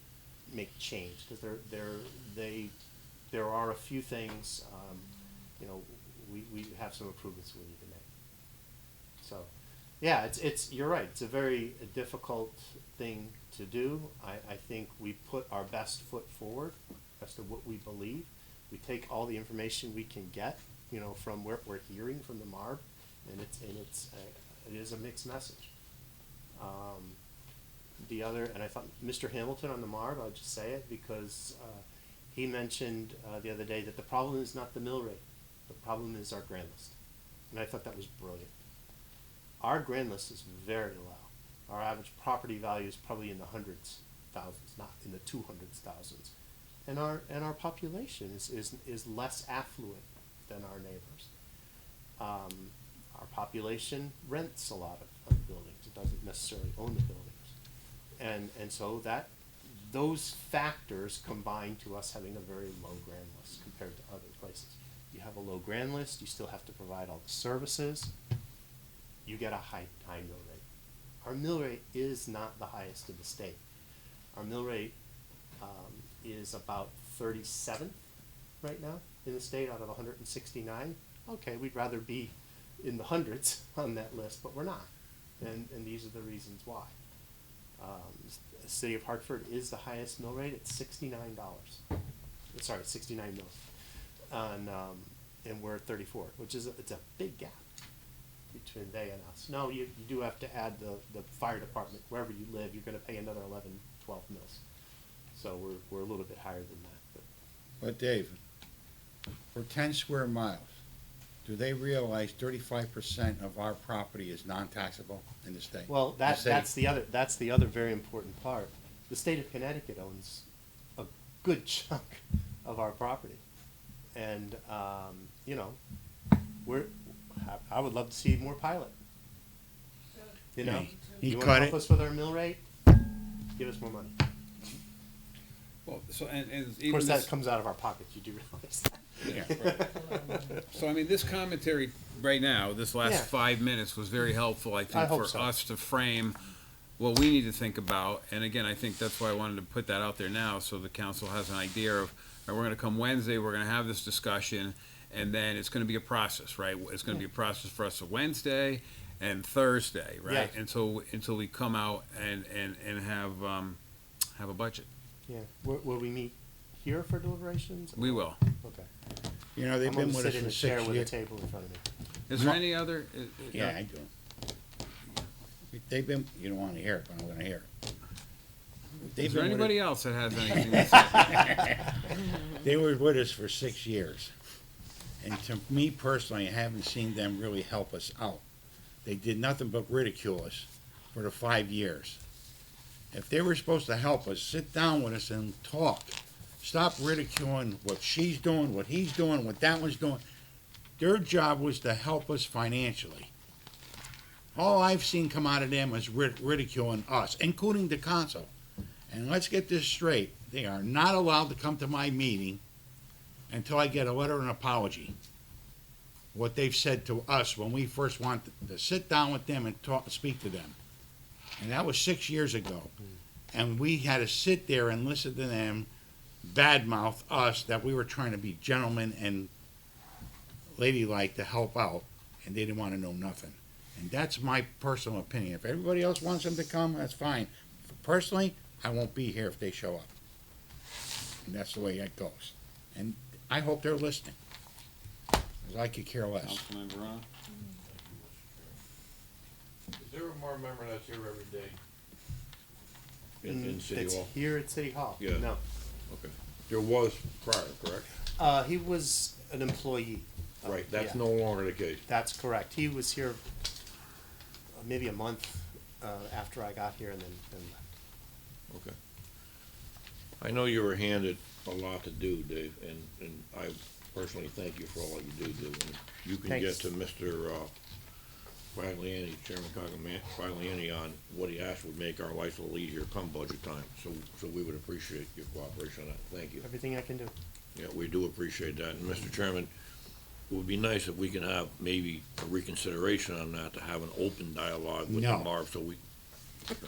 change, because there are a few things, you know, we have some improvements we need to make. So, yeah, you're right. It's a very difficult thing to do. I think we put our best foot forward as to what we believe. We take all the information we can get, you know, from what we're hearing from the MARB, and it is a mixed message. And I thought Mr. Hamilton on the MARB, I'll just say it because he mentioned the other day that the problem is not the mill rate, the problem is our grand list, and I thought that was brilliant. Our grand list is very low. Our average property value is probably in the hundreds, thousands, not in the 200s, thousands. And our population is less affluent than our neighbors. Our population rents a lot of buildings. It doesn't necessarily own the buildings. And so those factors combine to us having a very low grand list compared to other places. You have a low grand list, you still have to provide all the services, you get a high mill rate. Our mill rate is not the highest in the state. Our mill rate is about 37th right now in the state out of 169. Okay, we'd rather be in the hundreds on that list, but we're not. And these are the reasons why. The city of Hartford is the highest mill rate at $69. Sorry, 69 mils. And we're at 34, which is it's a big gap between they and us. No, you do have to add the fire department. Wherever you live, you're going to pay another 11, 12 mils. So we're a little bit higher than that. But Dave, for 10 square miles, do they realize 35% of our property is non-taxable in the state? Well, that's the other very important part. The state of Connecticut owns a good chunk of our property, and you know, I would love to see more pilot. You know, He you want cut to help it. us with our mill rate? Give us more money. Well, so and Of course, that comes out of our pockets. You do realize that. Yeah, right. So I mean, this commentary right now, this last Yeah. 5 minutes was very helpful, I I think, hope for so. us to frame what we need to think about. And again, I think that's why I wanted to put that out there now, so the council has an idea of, all right, we're gonna come Wednesday, we're gonna have this discussion, and then it's gonna be a process, right? It's gonna be a process for us of Wednesday and Thursday, right? Yeah. Until we come out and have a budget. Yeah. Will we meet here for deliberations? We will. Okay. You know, they've I'm been gonna with us sit in for a chair 6 with a years. table in front of me. Is there any other? Yeah, I do. they've been, you don't wanna hear it, but I'm gonna hear it. They've Is there been with anybody it- else that has anything to say? They were with us for 6 years. And to me personally, I haven't seen them really help us out. They did nothing but ridicule us for the 5 years. If they were supposed to help us, sit down with us and talk. Stop ridiculing what she's doing, what he's doing, what that one's doing. Their job was to help us financially. All I've seen come out of them is ridiculing us, including the council. And let's get this straight, they are not allowed to come to my meeting until I get a letter of an apology. What they've said to us when we first wanted to sit down with them and talk, speak to them. And that was 6 years ago. And we had to sit there and listen to them badmouth us that we were trying to be gentlemen and ladylike to help out, and they didn't want to know nothing. And that's my personal opinion. If everybody else wants them to come, that's fine. Personally, I won't be here if they show up. And that's the way that goes. And I hope they're listening, 'cause I could care less. Councilman Brown? Is there a more member that's here every day? In City That's Hall? here at City Hall. Yeah. No. Okay. There was prior, correct? He was an employee. Right, that's Yeah. no longer the case. That's correct. He was here maybe a month after I got here and then left. Okay. I know you were handed a lot to do, Dave, and I personally thank you for all you do. And you can get Thanks. to Mr. Fagliani, Chairman Fagliani, on what he asked would make our lives a little easier come budget time. So we would appreciate your cooperation on that. Thank you. Everything I can do. Yeah, we do appreciate that. And Mr. Chairman, it would be nice if we can have maybe a reconsideration on that, to have an open dialogue with the No. Marv, so we. Thank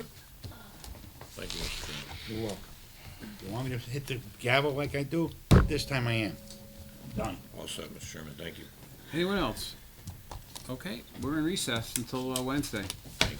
you, Mr. Chairman. You're welcome. You want me to hit the gavel like I do? This time I am. Done. All set, Mr. Chairman, thank you. Anyone else? Okay, we're in recess until Wednesday. Thank you.